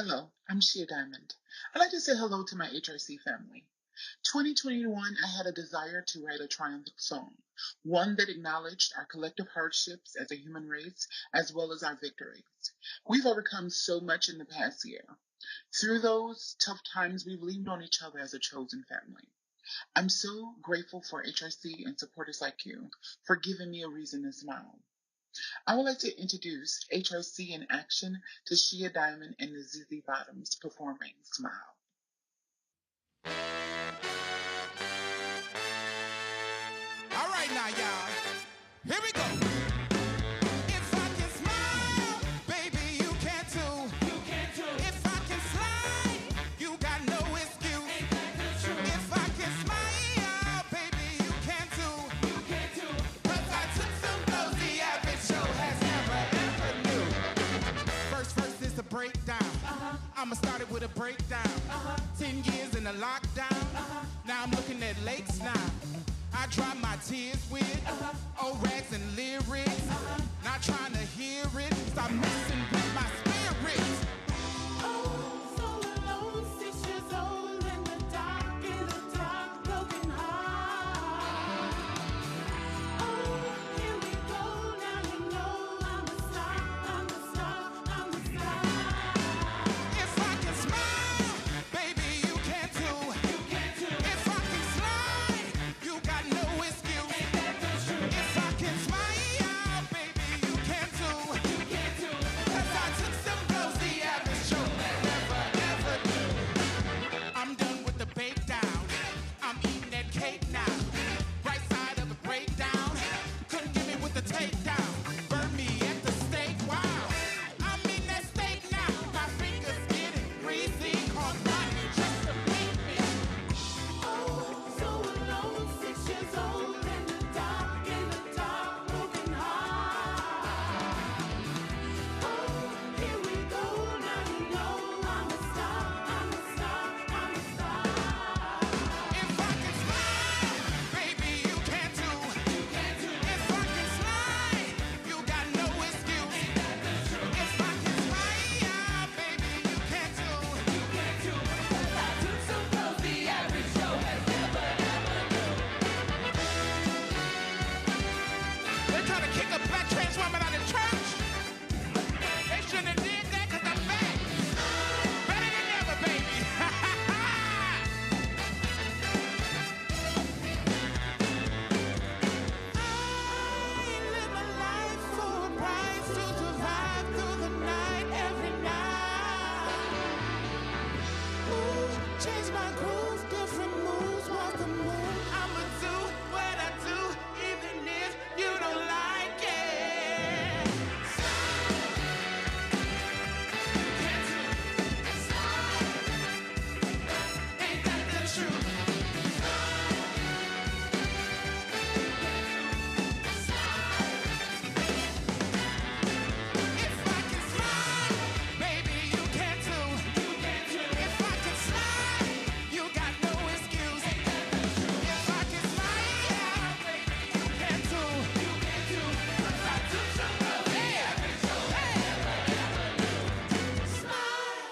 Hello, I'm Shea Diamond. I'd like to say hello to my HRC family. 2021, I had a desire to write a triumphant song, one that acknowledged our collective hardships as a human race, as well as our victories. We've overcome so much in the past year. Through those tough times, we've leaned on each other as a chosen family. I'm so grateful for HRC and supporters like you for giving me a reason to smile. I would like to introduce HRC in action to Shea Diamond and the ZZ Bottoms performing Smile. All right now, y'all. Here we go. If I can smile, baby, you can too. You can too. If I can slide, you got no excuse. Ain't that the truth? If I can smile, baby, you can too. You can too. 'Cause I took some blows the average Joe has never ever knew. First is the breakdown. I'ma start it with a breakdown. 10 years in the lockdown. Now I'm looking at lakes now. I dry my tears with old rags and lyrics. Not trying to hear it. Stop messing with my spirit. Oh, so alone, 6 years old in the dark, broken heart. Oh, here we go. Now you know I'm a star. If I can smile, baby, you can too. You can too. If I can slide, you got no excuse. Ain't that the truth? If I can smile, baby, you can too. You can too. 'Cause I took some blows the average Joe never ever do. I'm done with the bake down. I'm eating that cake now. Right side of the breakdown. Couldn't get me with the takedown. Burn me at the stake. Wow. I'm eating that steak now. My fingers getting greasy. Caught running just to beat me. Oh, so alone, 6 years old in the dark, broken heart. Oh, here we go. Now you know I'm a star. If I can smile, baby, you can too. You can too. If I can slide, you got no excuse. Ain't that the truth? If I can smile, baby, you can too. You can too. 'Cause I took some blows the average Joe has never ever knew. They're trying to kick a black trans woman out of church. They shouldn't have did that 'cause I'm back. Better than ever, baby. Live my life for a price to survive through the night, every night. Ooh, change my groove, different moves, walk the moon. I'ma do what I do, even if you don't like it. Can't you? Ain't that the truth? If I can smile, baby, you can too. You can too. If I can slide, you got no excuse. Ain't that the truth? If I can smile, baby, you can too. You can too. 'Cause I took some blows the average Joe never ever knew. Smile.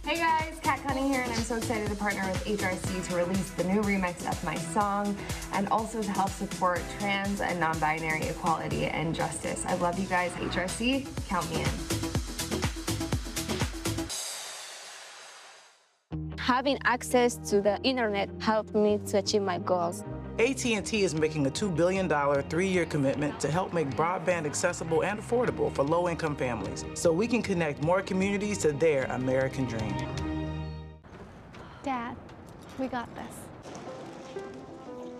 Hey guys, Kat Cunning here, and I'm so excited to partner with HRC to release the new remix of my song. and also to help support trans and non-binary equality and justice. I love you guys, HRC. Count me in. Having access to the internet helped me to achieve my goals. AT&T is making a $2 billion 3-year commitment to help make broadband accessible and affordable for low-income families, so we can connect more communities to their American dream. Dad, we got this.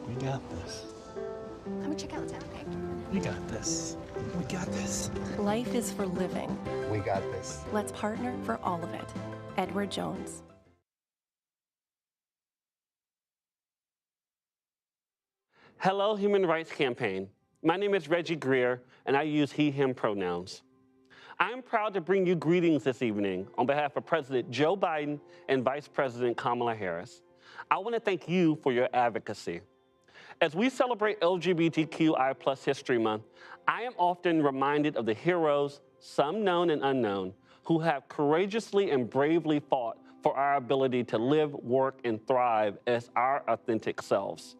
We got this. Come and check out the town, okay? We got this. We got this. Life is for living. We got this. Let's partner for all of it. Edward Jones. Hello, Human Rights Campaign. My name is Reggie Greer, and I use he, him pronouns. I'm proud to bring you greetings this evening on behalf of President Joe Biden and Vice President Kamala Harris. I want to thank you for your advocacy. As we celebrate LGBTQI+ History Month, I am often reminded of the heroes, some known and unknown, who have courageously and bravely fought for our ability to live, work, and thrive as our authentic selves.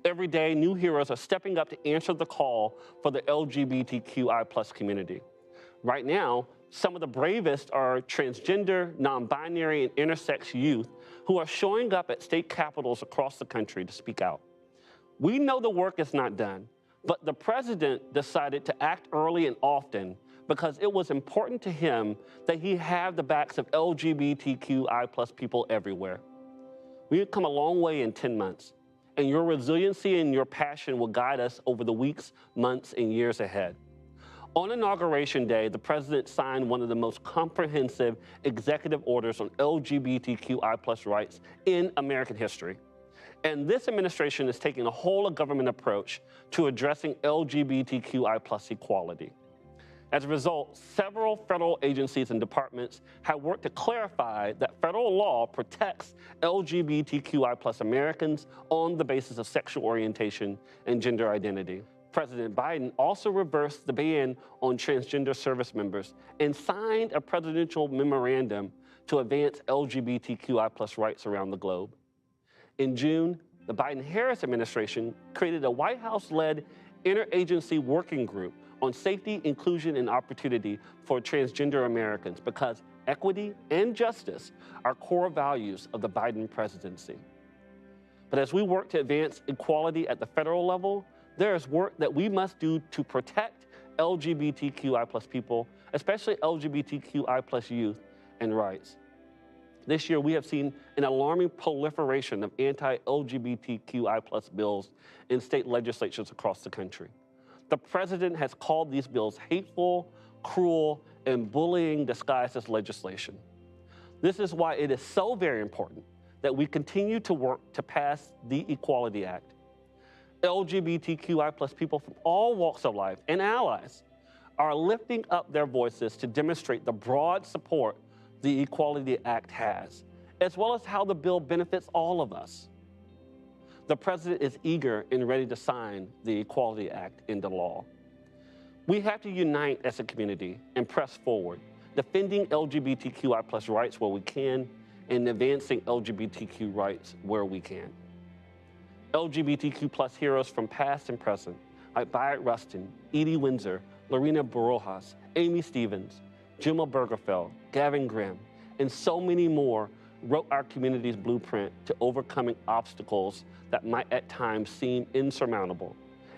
Every day, new heroes are stepping up to answer the call for the LGBTQI+ community. Right now, some of the bravest are transgender, non-binary, and intersex youth who are showing up at state capitals across the country to speak out. We know the work is not done, but the president decided to act early and often because it was important to him that he have the backs of LGBTQI+ people everywhere. We have come a long way in 10 months. And your resiliency and your passion will guide us over the weeks, months, and years ahead. On Inauguration Day, the president signed one of the most comprehensive executive orders on LGBTQI+ rights in American history. And this administration is taking a whole-of-government approach to addressing LGBTQI+ equality. As a result, several federal agencies and departments have worked to clarify that federal law protects LGBTQI+ Americans on the basis of sexual orientation and gender identity. President Biden also reversed the ban on transgender service members and signed a presidential memorandum to advance LGBTQI+ rights around the globe. In June, the Biden-Harris administration created a White House-led interagency working group on safety, inclusion, and opportunity for transgender Americans because equity and justice are core values of the Biden presidency. But as we work to advance equality at the federal level, there is work that we must do to protect LGBTQI+ people, especially LGBTQI+ youth and rights. This year, we have seen an alarming proliferation of anti-LGBTQI+ bills in state legislatures across the country. The president has called these bills hateful, cruel, and bullying disguised as legislation. This is why it is so very important that we continue to work to pass the Equality Act. LGBTQI+ people from all walks of life and allies are lifting up their voices to demonstrate the broad support the Equality Act has, as well as how the bill benefits all of us. The president is eager and ready to sign the Equality Act into law. We have to unite as a community and press forward, defending LGBTQI+ rights where we can and advancing LGBTQ rights where we can. LGBTQ+ heroes from past and present, like Bayard Rustin, Edie Windsor, Lorena Barojas, Amy Stevens, Juma Bergerfeld, Gavin Grimm, and so many more wrote our community's blueprint to overcoming obstacles that might at times seem insurmountable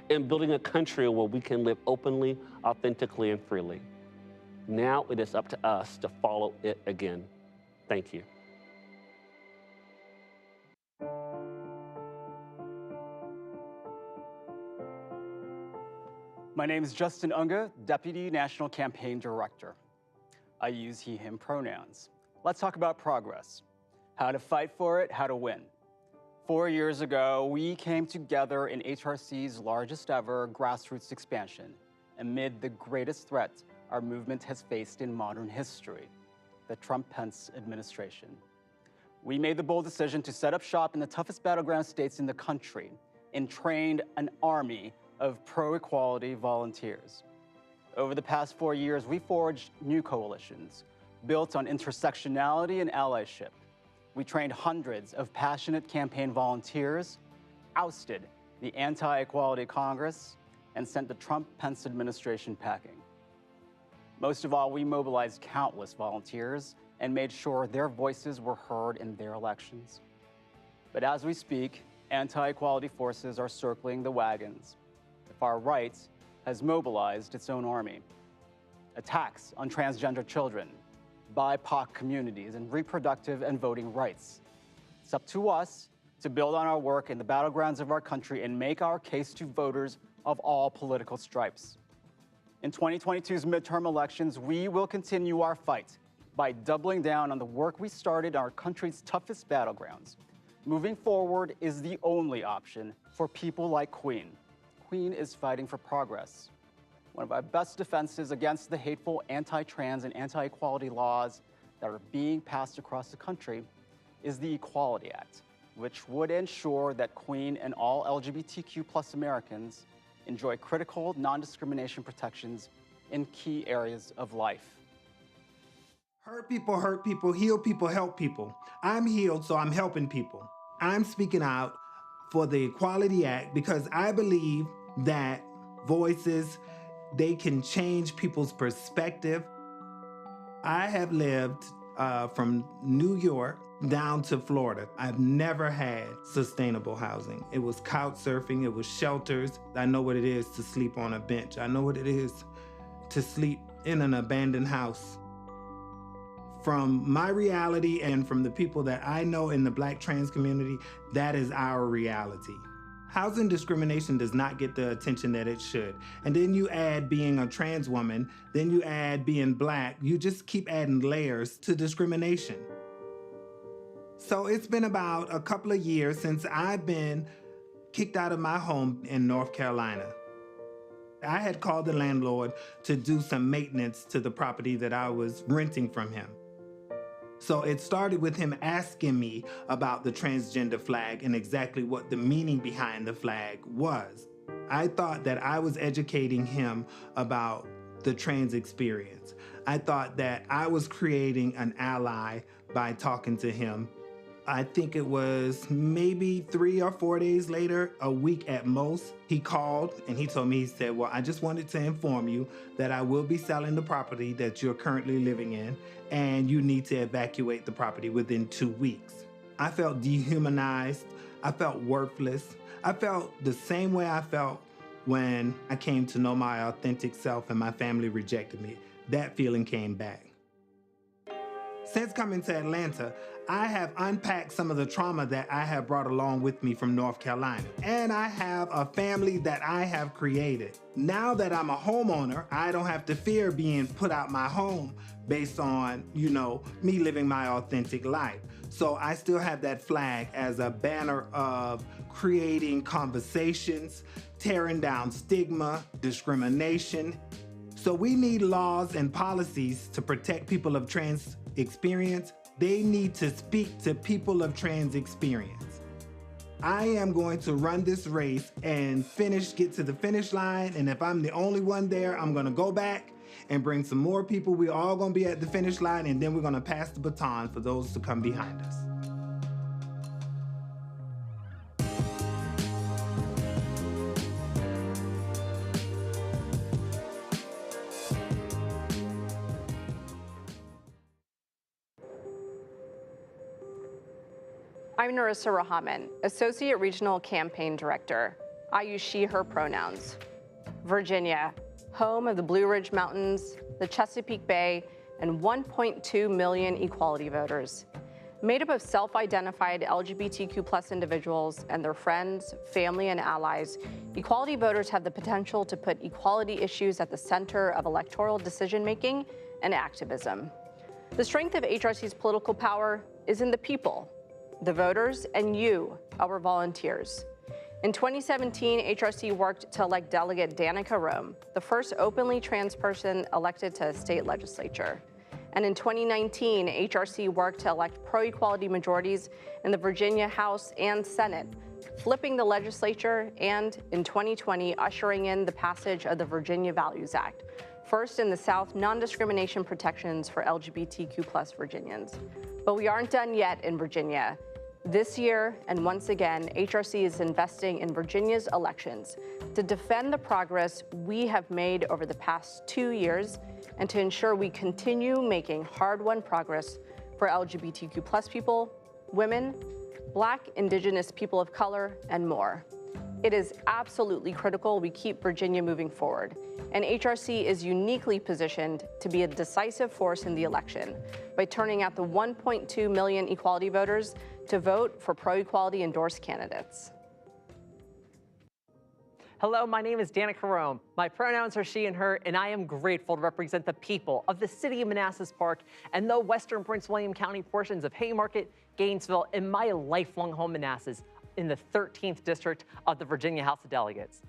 and building a country where we can live openly, authentically, and freely. Now it is up to us to follow it again. Thank you. My name is Justin Unga, Deputy National Campaign Director. I use he, him pronouns. Let's talk about progress. How to fight for it, how to win. 4 years ago, we came together in HRC's largest ever grassroots expansion amid the greatest threat our movement has faced in modern history, the Trump-Pence administration. We made the bold decision to set up shop in the toughest battleground states in the country and trained an army of pro-equality volunteers. Over the past 4 years, we forged new coalitions built on intersectionality and allyship. We trained hundreds of passionate campaign volunteers, ousted the Anti-Equality Congress, and sent the Trump-Pence administration packing. Most of all, we mobilized countless volunteers and made sure their voices were heard in their elections. But as we speak, anti-equality forces are circling the wagons. The far right has mobilized its own army. Attacks on transgender children, BIPOC communities, and reproductive and voting rights. It's up to us to build on our work in the battlegrounds of our country and make our case to voters of all political stripes. In 2022's midterm elections, we will continue our fight by doubling down on the work we started in our country's toughest battlegrounds. Moving forward is the only option for people like Queen. Queen is fighting for progress. One of our best defenses against the hateful anti-trans and anti-equality laws that are being passed across the country is the Equality Act, which would ensure that Queen and all LGBTQ+ Americans enjoy critical non-discrimination protections in key areas of life. Hurt people, heal people, help people. I'm healed, so I'm helping people. I'm speaking out for the Equality Act because I believe that voices, they can change people's perspective. I have lived from New York down to Florida. I've never had sustainable housing. It was couch surfing, it was shelters. I know what it is to sleep on a bench. I know what it is to sleep in an abandoned house. From my reality and from the people that I know in the Black trans community, that is our reality. Housing discrimination does not get the attention that it should. And then you add being a trans woman, then you add being Black, you just keep adding layers to discrimination. So it's been about a couple of years since I've been kicked out of my home in North Carolina. I had called the landlord to do some maintenance to the property that I was renting from him. So it started with him asking me about the transgender flag and exactly what the meaning behind the flag was. I thought that I was educating him about the trans experience. I thought that I was creating an ally by talking to him. I think it was maybe 3 or 4 days later, a week at most, he called and he told me, he said, well, I just wanted to inform you that I will be selling the property that you're currently living in and you need to evacuate the property within 2 weeks. I felt dehumanized. I felt worthless. I felt the same way I felt when I came to know my authentic self and my family rejected me. That feeling came back. Since coming to Atlanta, I have unpacked some of the trauma that I have brought along with me from North Carolina. And I have a family that I have created. Now that I'm a homeowner, I don't have to fear being put out my home based on, me living my authentic life. So I still have that flag as a banner of creating conversations, tearing down stigma, discrimination. So we need laws and policies to protect people of trans experience. They need to speak to people of trans experience. I am going to run this race and get to the finish line. And if I'm the only one there, I'm gonna go back and bring some more people. We're all gonna be at the finish line and then we're gonna pass the baton for those to come behind us. I'm Narissa Rahman, Associate Regional Campaign Director. I use she, her pronouns. Virginia, home of the Blue Ridge Mountains, the Chesapeake Bay, and 1.2 million equality voters. Made up of self-identified LGBTQ+ individuals and their friends, family, and allies, equality voters have the potential to put equality issues at the center of electoral decision-making and activism. The strength of HRC's political power is in the people, the voters, and you, our volunteers. In 2017, HRC worked to elect Delegate Danica Rome, the first openly trans person elected to a state legislature. And in 2019, HRC worked to elect pro-equality majorities in the Virginia House and Senate, flipping the legislature, and in 2020, ushering in the passage of the Virginia Values Act, first in the South non-discrimination protections for LGBTQ+ Virginians. But we aren't done yet in Virginia. This year, and once again, HRC is investing in Virginia's elections to defend the progress we have made over the past 2 years and to ensure we continue making hard-won progress for LGBTQ+ people, women, Black, Indigenous people of color, and more. It is absolutely critical we keep Virginia moving forward, and HRC is uniquely positioned to be a decisive force in the election by turning out the 1.2 million equality voters to vote for pro-equality endorsed candidates. Hello, my name is Danica Rome. My pronouns are she and her, and I am grateful to represent the people of the city of Manassas Park and the western Prince William County portions of Haymarket, Gainesville, and my lifelong home Manassas in the 13th District of the Virginia House of Delegates.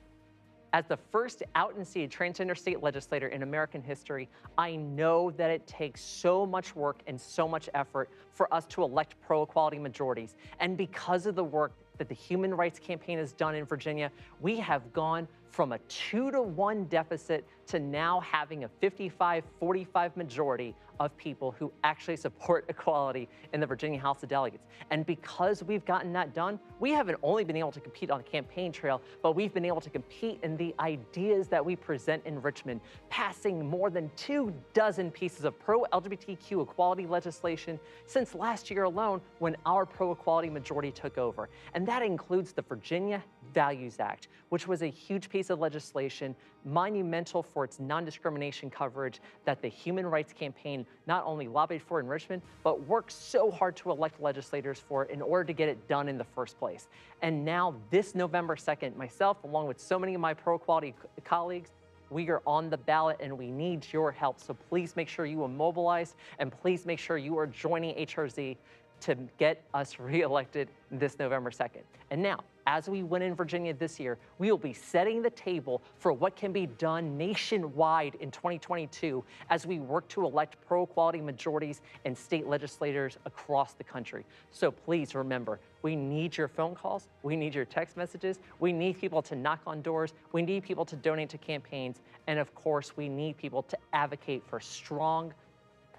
As the first out-and-seated transgender state legislator in American history, I know that it takes so much work and so much effort for us to elect pro-equality majorities. And because of the work that the Human Rights Campaign has done in Virginia, we have gone from a 2-to-1 deficit to now having a 55-45 majority of people who actually support equality in the Virginia House of Delegates. And because we've gotten that done, we haven't only been able to compete on the campaign trail, but we've been able to compete in the ideas that we present in Richmond, passing more than 24 pieces of pro-LGBTQ equality legislation since last year alone when our pro-equality majority took over. And that includes the Virginia Values Act, which was a huge piece of legislation, monumental for its non-discrimination coverage that the Human Rights Campaign not only lobbied for in Richmond, but worked so hard to elect legislators for in order to get it done in the first place. And now this November 2nd, myself, along with so many of my pro-equality colleagues, we are on the ballot and we need your help. So please make sure you are mobilized and please make sure you are joining HRZ to get us reelected this November 2nd. And now, as we win in Virginia this year, we will be setting the table for what can be done nationwide in 2022 as we work to elect pro-equality majorities and state legislators across the country. So please remember, we need your phone calls, we need your text messages, we need people to knock on doors, we need people to donate to campaigns, and of course, we need people to advocate for strong,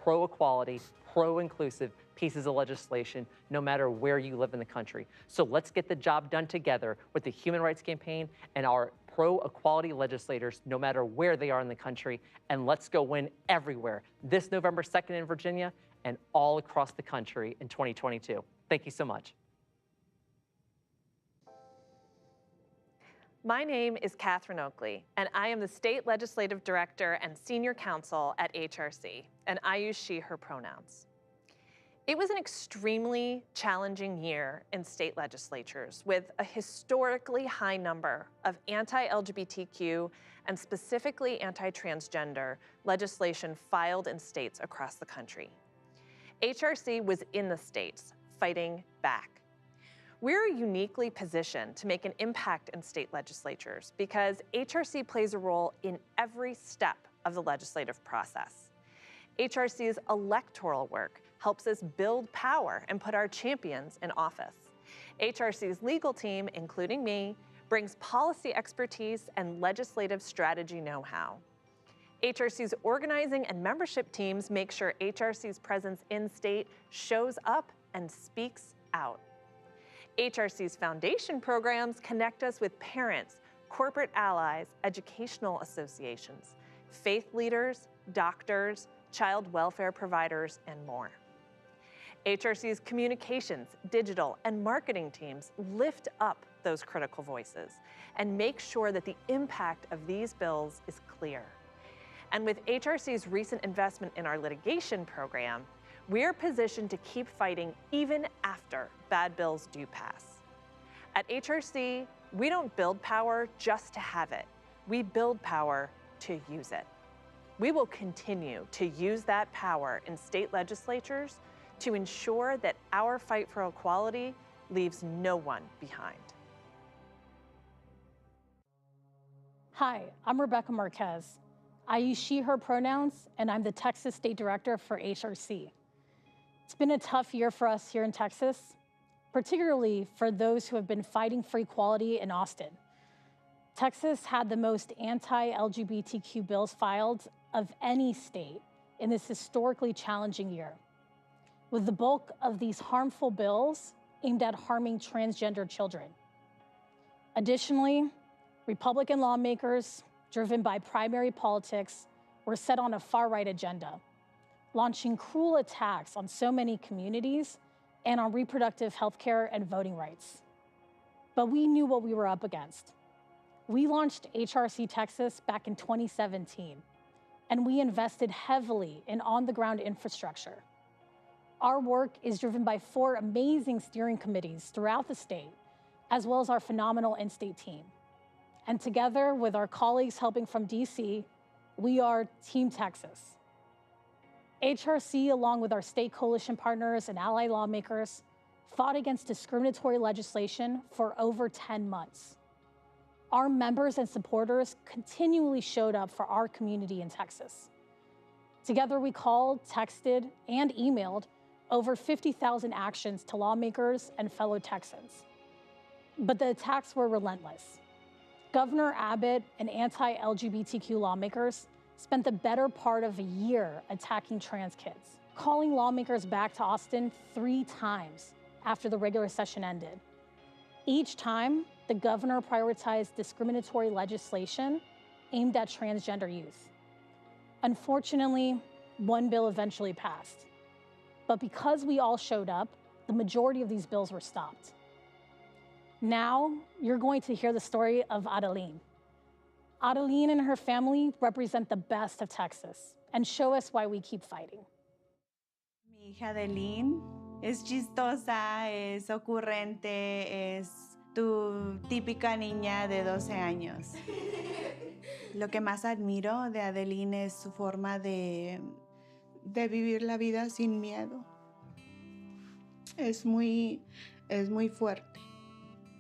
pro-equality, pro-inclusive pieces of legislation, no matter where you live in the country. So let's get the job done together with the Human Rights Campaign and our pro-equality legislators, no matter where they are in the country, and let's go win everywhere this November 2nd in Virginia and all across the country in 2022. Thank you so much. My name is Catherine Oakley, and I am the State Legislative Director and Senior Counsel at HRC, and I use she, her pronouns. It was an extremely challenging year in state legislatures with a historically high number of anti-LGBTQ and specifically anti-transgender legislation filed in states across the country. HRC was in the states fighting back. We're uniquely positioned to make an impact in state legislatures because HRC plays a role in every step of the legislative process. HRC's electoral work helps us build power and put our champions in office. HRC's legal team, including me, brings policy expertise and legislative strategy know-how. HRC's organizing and membership teams make sure HRC's presence in state shows up and speaks out. HRC's foundation programs connect us with parents, corporate allies, educational associations, faith leaders, doctors, child welfare providers, and more. HRC's communications, digital, and marketing teams lift up those critical voices and make sure that the impact of these bills is clear. And with HRC's recent investment in our litigation program, we're positioned to keep fighting even after bad bills do pass. At HRC, we don't build power just to have it. We build power to use it. We will continue to use that power in state legislatures to ensure that our fight for equality leaves no one behind. Hi, I'm Rebecca Marquez. I use she, her pronouns, and I'm the Texas State Director for HRC. It's been a tough year for us here in Texas, particularly for those who have been fighting for equality in Austin. Texas had the most anti-LGBTQ bills filed of any state in this historically challenging year. With the bulk of these harmful bills aimed at harming transgender children. Additionally, Republican lawmakers, driven by primary politics, were set on a far-right agenda, launching cruel attacks on so many communities and on reproductive health care and voting rights. But we knew what we were up against. We launched HRC Texas back in 2017, and we invested heavily in on-the-ground infrastructure. Our work is driven by 4 amazing steering committees throughout the state, as well as our phenomenal in-state team. And together with our colleagues helping from DC, we are Team Texas. HRC, along with our state coalition partners and ally lawmakers, fought against discriminatory legislation for over 10 months. Our members and supporters continually showed up for our community in Texas. Together, we called, texted, and emailed over 50,000 actions to lawmakers and fellow Texans. But the attacks were relentless. Governor Abbott and anti-LGBTQ lawmakers spent the better part of a year attacking trans kids, calling lawmakers back to Austin 3 times after the regular session ended. Each time, the governor prioritized discriminatory legislation aimed at transgender youth. Unfortunately, one bill eventually passed. But because we all showed up, the majority of these bills were stopped. Now, you're going to hear the story of Adeline. Adeline and her family represent the best of Texas and show us why we keep fighting. Mi hija Adeline es chistosa, es ocurrente, es tu típica niña de 12 años. Lo que más admiro de Adeline es su forma de vivir la vida sin miedo. Es muy fuerte.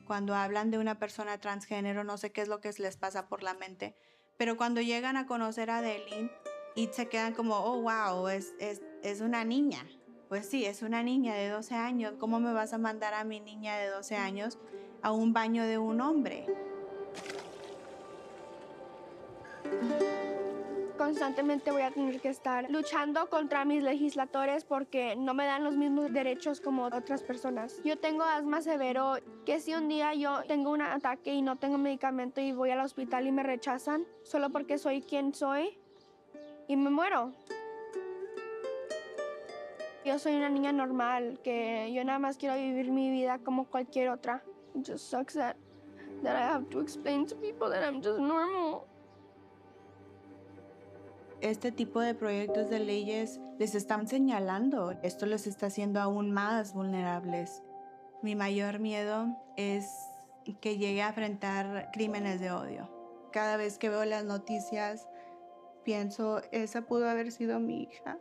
Cuando hablan de una persona transgénero, no sé qué es lo que les pasa por la mente, pero cuando llegan a conocer a Adeline y se quedan como, oh, wow, es una niña. Pues sí, es una niña de 12 años. ¿Cómo me vas a mandar a mi niña de 12 años a un baño de un hombre? Constantemente voy a tener que estar luchando contra mis legisladores porque no me dan los mismos derechos como otras personas. Yo tengo asma severo, que si un día yo tengo un ataque y no tengo medicamento y voy al hospital y me rechazan solo porque soy quien soy y me muero. Yo soy una niña normal, que yo nada más quiero vivir mi vida como cualquier otra. It just sucks that I have to explain to people that I'm just normal. Este tipo de proyectos de leyes les están señalando. Esto les está haciendo aún más vulnerables. Mi mayor miedo es que llegue a enfrentar crímenes de odio. Cada vez que veo las noticias, pienso, esa pudo haber sido mi hija.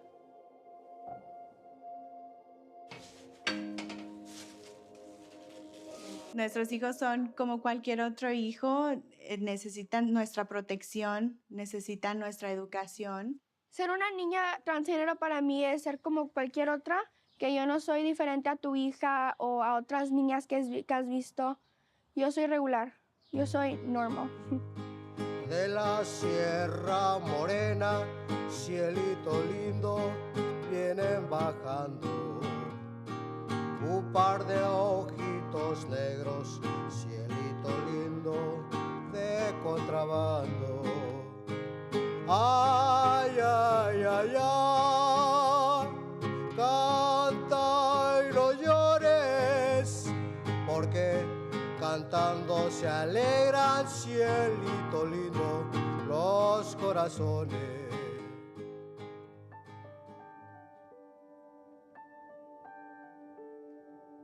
Nuestros hijos son como cualquier otro hijo, necesitan nuestra protección, necesitan nuestra educación. Ser una niña transgénero para mí es ser como cualquier otra, que yo no soy diferente a tu hija o a otras niñas que has visto. Yo soy regular, yo soy normal. De la Sierra Morena, cielito lindo, vienen bajando un par de ojitos negros, cielito lindo de contrabando. Ay, ay, ay, ay, canta y no llores, porque cantando se alegran, cielito lindo, los corazones.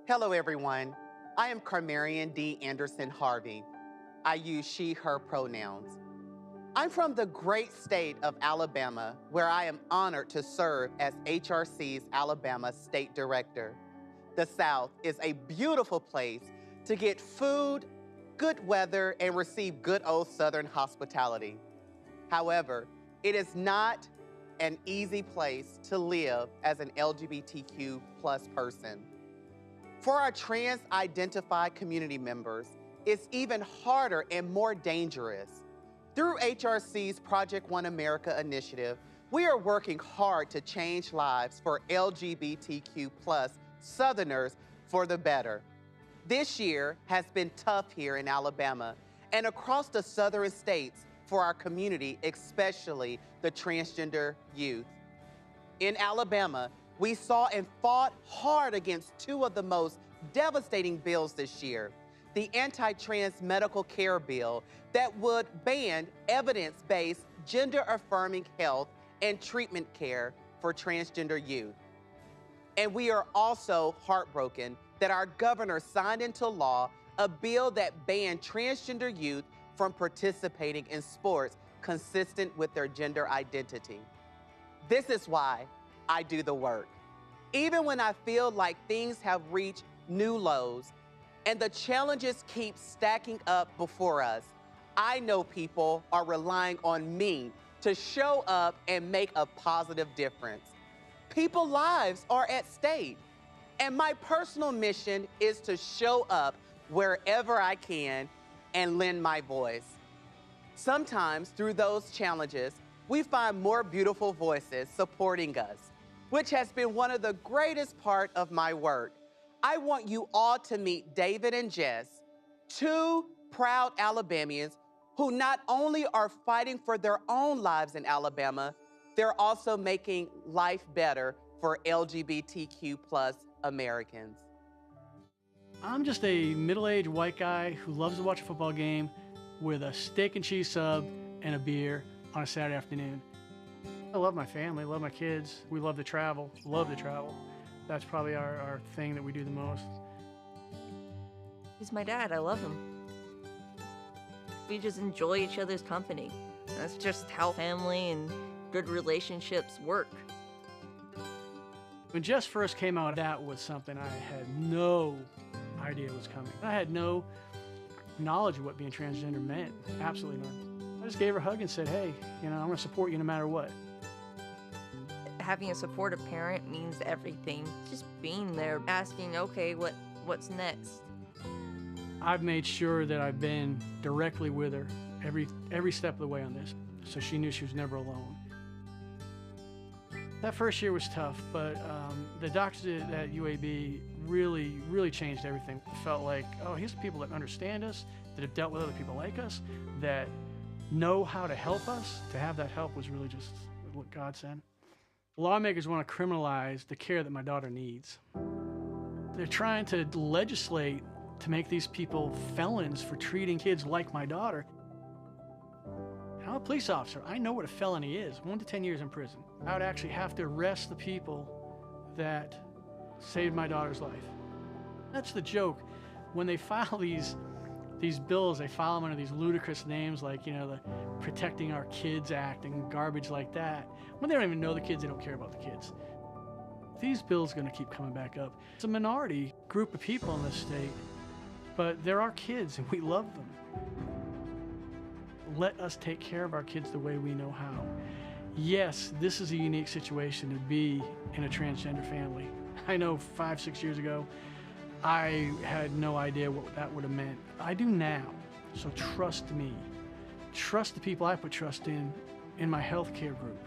Hello, everyone. I am Carmarian D. Anderson Harvey. I use she, her pronouns. I'm from the great state of Alabama, where I am honored to serve as HRC's Alabama State Director. The South is a beautiful place to get food, good weather, and receive good old Southern hospitality. However, it is not an easy place to live as an LGBTQ+ person. For our trans-identified community members, it's even harder and more dangerous. Through HRC's Project One America initiative, we are working hard to change lives for LGBTQ+ Southerners for the better. This year has been tough here in Alabama and across the southern states for our community, especially the transgender youth. In Alabama, we saw and fought hard against two of the most devastating bills this year. The anti-trans medical care bill that would ban evidence-based gender-affirming health and treatment care for transgender youth. And we are also heartbroken that our governor signed into law a bill that banned transgender youth from participating in sports consistent with their gender identity. This is why I do the work. Even when I feel like things have reached new lows and the challenges keep stacking up before us, I know people are relying on me to show up and make a positive difference. People's lives are at stake, and my personal mission is to show up wherever I can and lend my voice. Sometimes through those challenges, we find more beautiful voices supporting us, which has been one of the greatest parts of my work. I want you all to meet David and Jess, two proud Alabamians who not only are fighting for their own lives in Alabama, they're also making life better for LGBTQ+ Americans. I'm just a middle-aged white guy who loves to watch a football game with a steak and cheese sub and a beer on a Saturday afternoon. I love my family, love my kids. We love to travel, That's probably our thing that we do the most. He's my dad, I love him. We just enjoy each other's company. That's just how family and good relationships work. When Jess first came out, that was something I had no idea was coming. I had no knowledge of what being transgender meant, absolutely none. I just gave her a hug and said, hey, I'm gonna support you no matter what. Having a supportive parent means everything. Just being there, asking, okay, what's next? I've made sure that I've been directly with her every step of the way on this, so she knew she was never alone. That first year was tough, but the doctors at UAB really changed everything. It felt like, oh, here's the people that understand us, that have dealt with other people like us, that know how to help us. To have that help was really just what God said. Lawmakers want to criminalize the care that my daughter needs. They're trying to legislate to make these people felons for treating kids like my daughter. I'm a police officer. I know what a felony is, 1 to 10 years in prison. I would actually have to arrest the people that saved my daughter's life. That's the joke. When they file these bills, they file them under these ludicrous names like, the Protecting Our Kids Act and garbage like that. When they don't even know the kids, they don't care about the kids. These bills are going to keep coming back up. It's a minority group of people in this state, but they're our kids and we love them. Let us take care of our kids the way we know how. Yes, this is a unique situation to be in a transgender family. I know 5-6 years ago, I had no idea what that would have meant. I do now, so trust me. Trust the people I put trust in my healthcare group.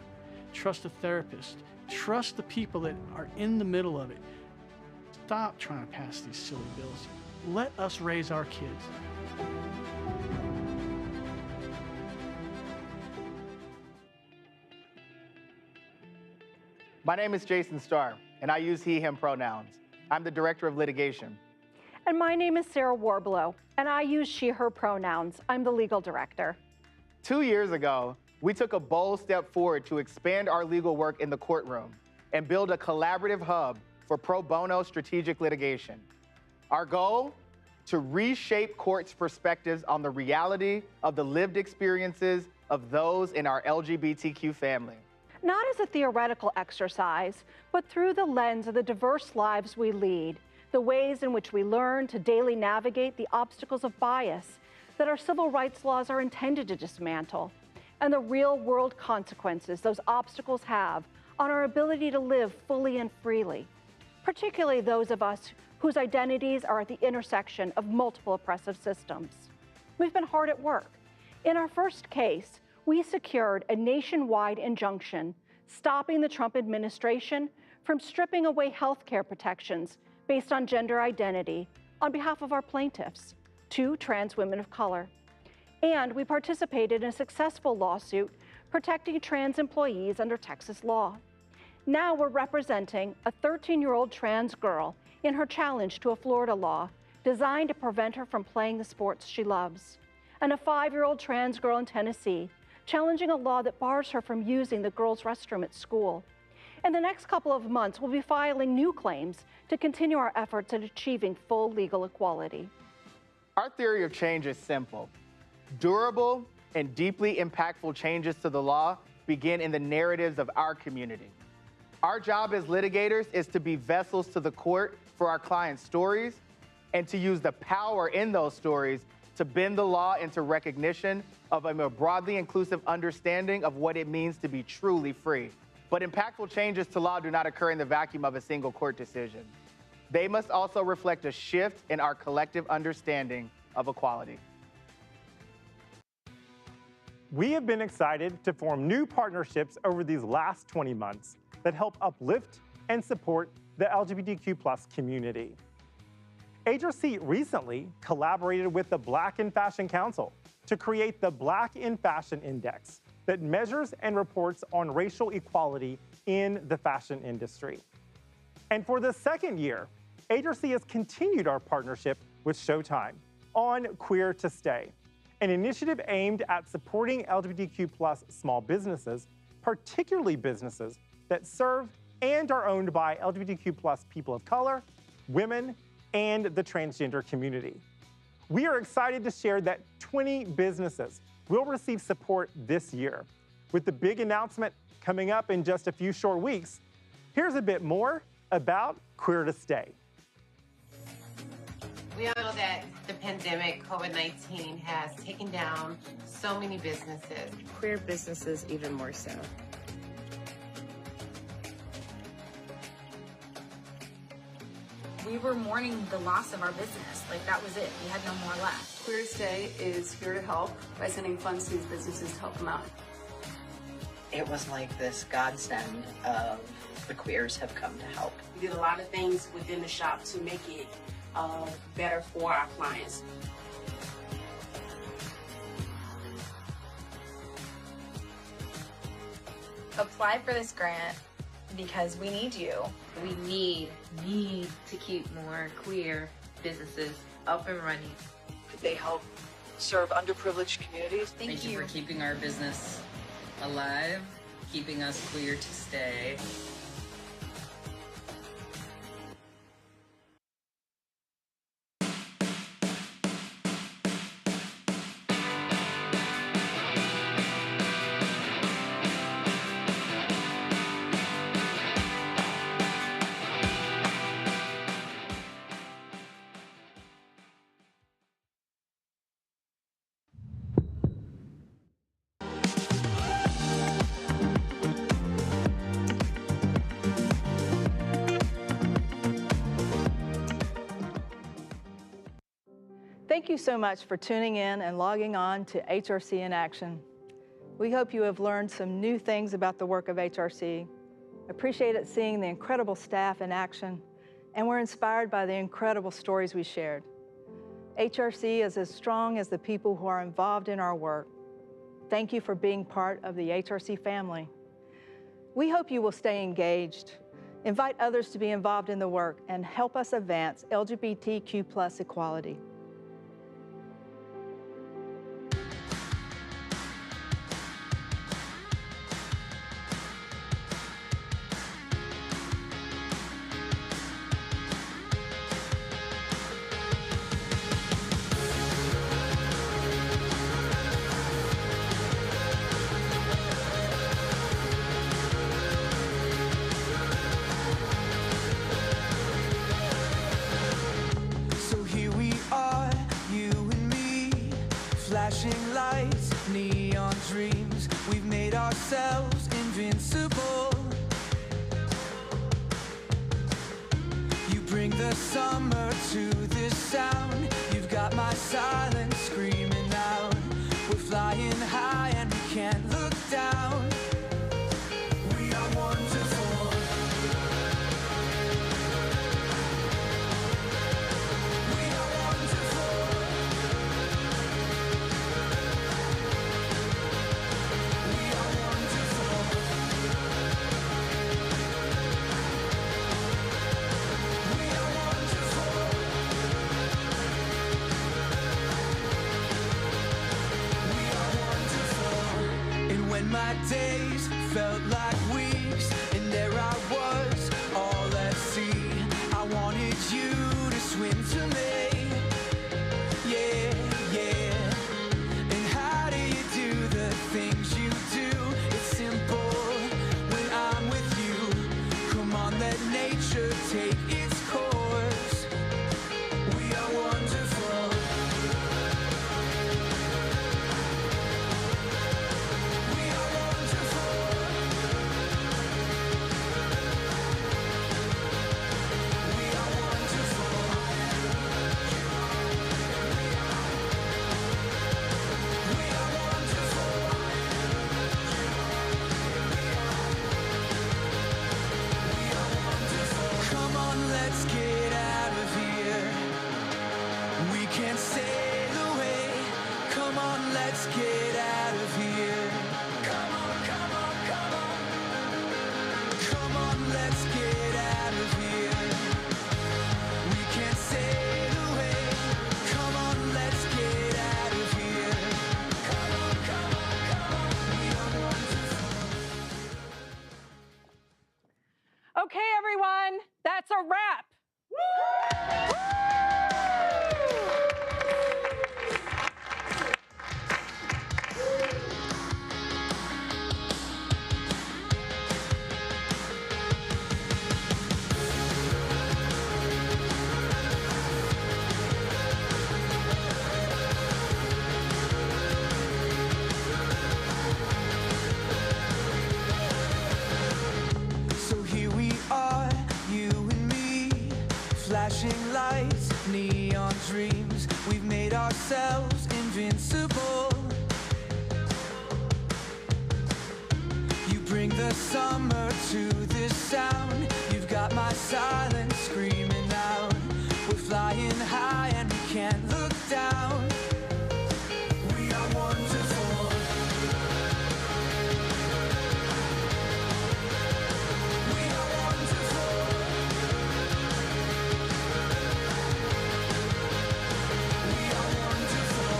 Trust the therapist. Trust the people that are in the middle of it. Stop trying to pass these silly bills. Let us raise our kids. My name is Jason Starr, and I use he, him pronouns. I'm the Director of Litigation. And my name is Sarah Warblow, and I use she, her pronouns. I'm the Legal Director. 2 years ago, we took a bold step forward to expand our legal work in the courtroom and build a collaborative hub for pro bono strategic litigation. Our goal? To reshape courts' perspectives on the reality of the lived experiences of those in our LGBTQ family. Not as a theoretical exercise, but through the lens of the diverse lives we lead, the ways in which we learn to daily navigate the obstacles of bias that our civil rights laws are intended to dismantle, and the real-world consequences those obstacles have on our ability to live fully and freely, particularly those of us whose identities are at the intersection of multiple oppressive systems. We've been hard at work. In our first case, we secured a nationwide injunction stopping the Trump administration from stripping away health care protections based on gender identity on behalf of our plaintiffs, 2 trans women of color. And we participated in a successful lawsuit protecting trans employees under Texas law. Now we're representing a 13-year-old trans girl in her challenge to a Florida law designed to prevent her from playing the sports she loves, and a 5-year-old trans girl in Tennessee challenging a law that bars her from using the girls' restroom at school. In the next couple of months, we'll be filing new claims to continue our efforts at achieving full legal equality. Our theory of change is simple. Durable and deeply impactful changes to the law begin in the narratives of our community. Our job as litigators is to be vessels to the court for our clients' stories and to use the power in those stories to bend the law into recognition of a more broadly inclusive understanding of what it means to be truly free. But impactful changes to law do not occur in the vacuum of a single court decision. They must also reflect a shift in our collective understanding of equality. We have been excited to form new partnerships over these last 20 months that help uplift and support the LGBTQ+ community. HRC recently collaborated with the Black in Fashion Council to create the Black in Fashion Index that measures and reports on racial equality in the fashion industry. And for the second year, HRC has continued our partnership with Showtime on Queer to Stay, an initiative aimed at supporting LGBTQ+ small businesses, particularly businesses that serve and are owned by LGBTQ+ people of color, women, and the transgender community. We are excited to share that 20 businesses will receive support this year. With the big announcement coming up in just a few short weeks, here's a bit more about Queer to Stay. We all know that the pandemic, COVID-19, has taken down so many businesses. Queer businesses even more so. We were mourning the loss of our business. Like, that was it. We had no more left. Queer to Stay is here to help by sending funds to these businesses to help them out. It was like this godsend of the queers have come to help. We did a lot of things within the shop to make it better for our clients. Apply for this grant because we need you. We need to keep more queer businesses up and running. They help serve underprivileged communities. Thank you for keeping our business alive, keeping us queer to stay. Thank you so much for tuning in and logging on to HRC in Action. We hope you have learned some new things about the work of HRC. Appreciated seeing the incredible staff in action, and we're inspired by the incredible stories we shared. HRC is as strong as the people who are involved in our work. Thank you for being part of the HRC family. We hope you will stay engaged, invite others to be involved in the work, and help us advance LGBTQ+ equality. Flashing lights, neon dreams, we've made ourselves invincible. You bring the summer to this sound, you've got my silence screaming out. We're flying high and we can't look down. We are wonderful. my days felt like weeks, and there I was, all at sea. I wanted you to swim to me. Yeah, yeah. And how do you do the things you do? It's simple when I'm with you. Come on, let nature take its course. We are wonderful. We are wonderful. We are wonderful. We are wonderful. We are wonderful. Come on, let's get out of here. We can't sail away. Come on, let's get out of here. Come on, come on, come on. Come on, let's get out of here. We can't sail away. Come on, let's get out of here. Come on, come on, come on. We are wonderful. Okay, everyone, that's a wrap. So here we are, you and me, flashing lights, neon dreams. We've made ourselves invincible. You bring the summer to this sound. You've got my silence screaming out. We're flying high and we can't look down. We are wonderful. We are wonderful. We are wonderful.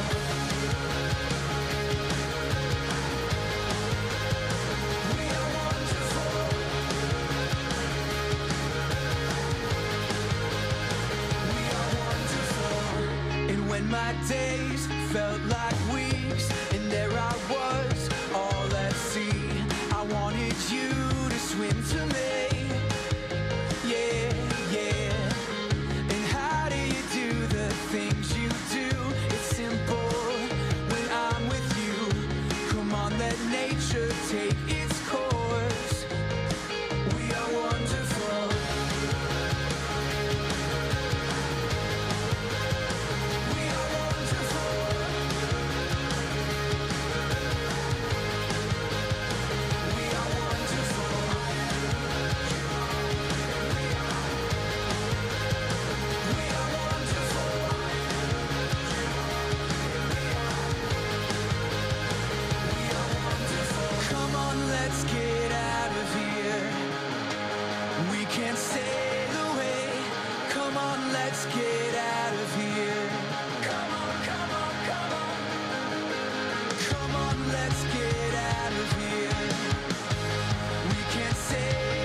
We are wonderful. We are wonderful. And when my days felt like weeks, and there I was, all at sea, I wanted you to swim to me. Yeah, yeah. And how do you do the things you do? It's simple when I'm with you. Come on, let nature take its course. We are wonderful. We are wonderful. We are wonderful. We are wonderful. We are wonderful. Come on, let's get out of here. We can't sail away. Come on, let's get out of here. Come on, come on, come on. Come on, let's get out of here. We can't sail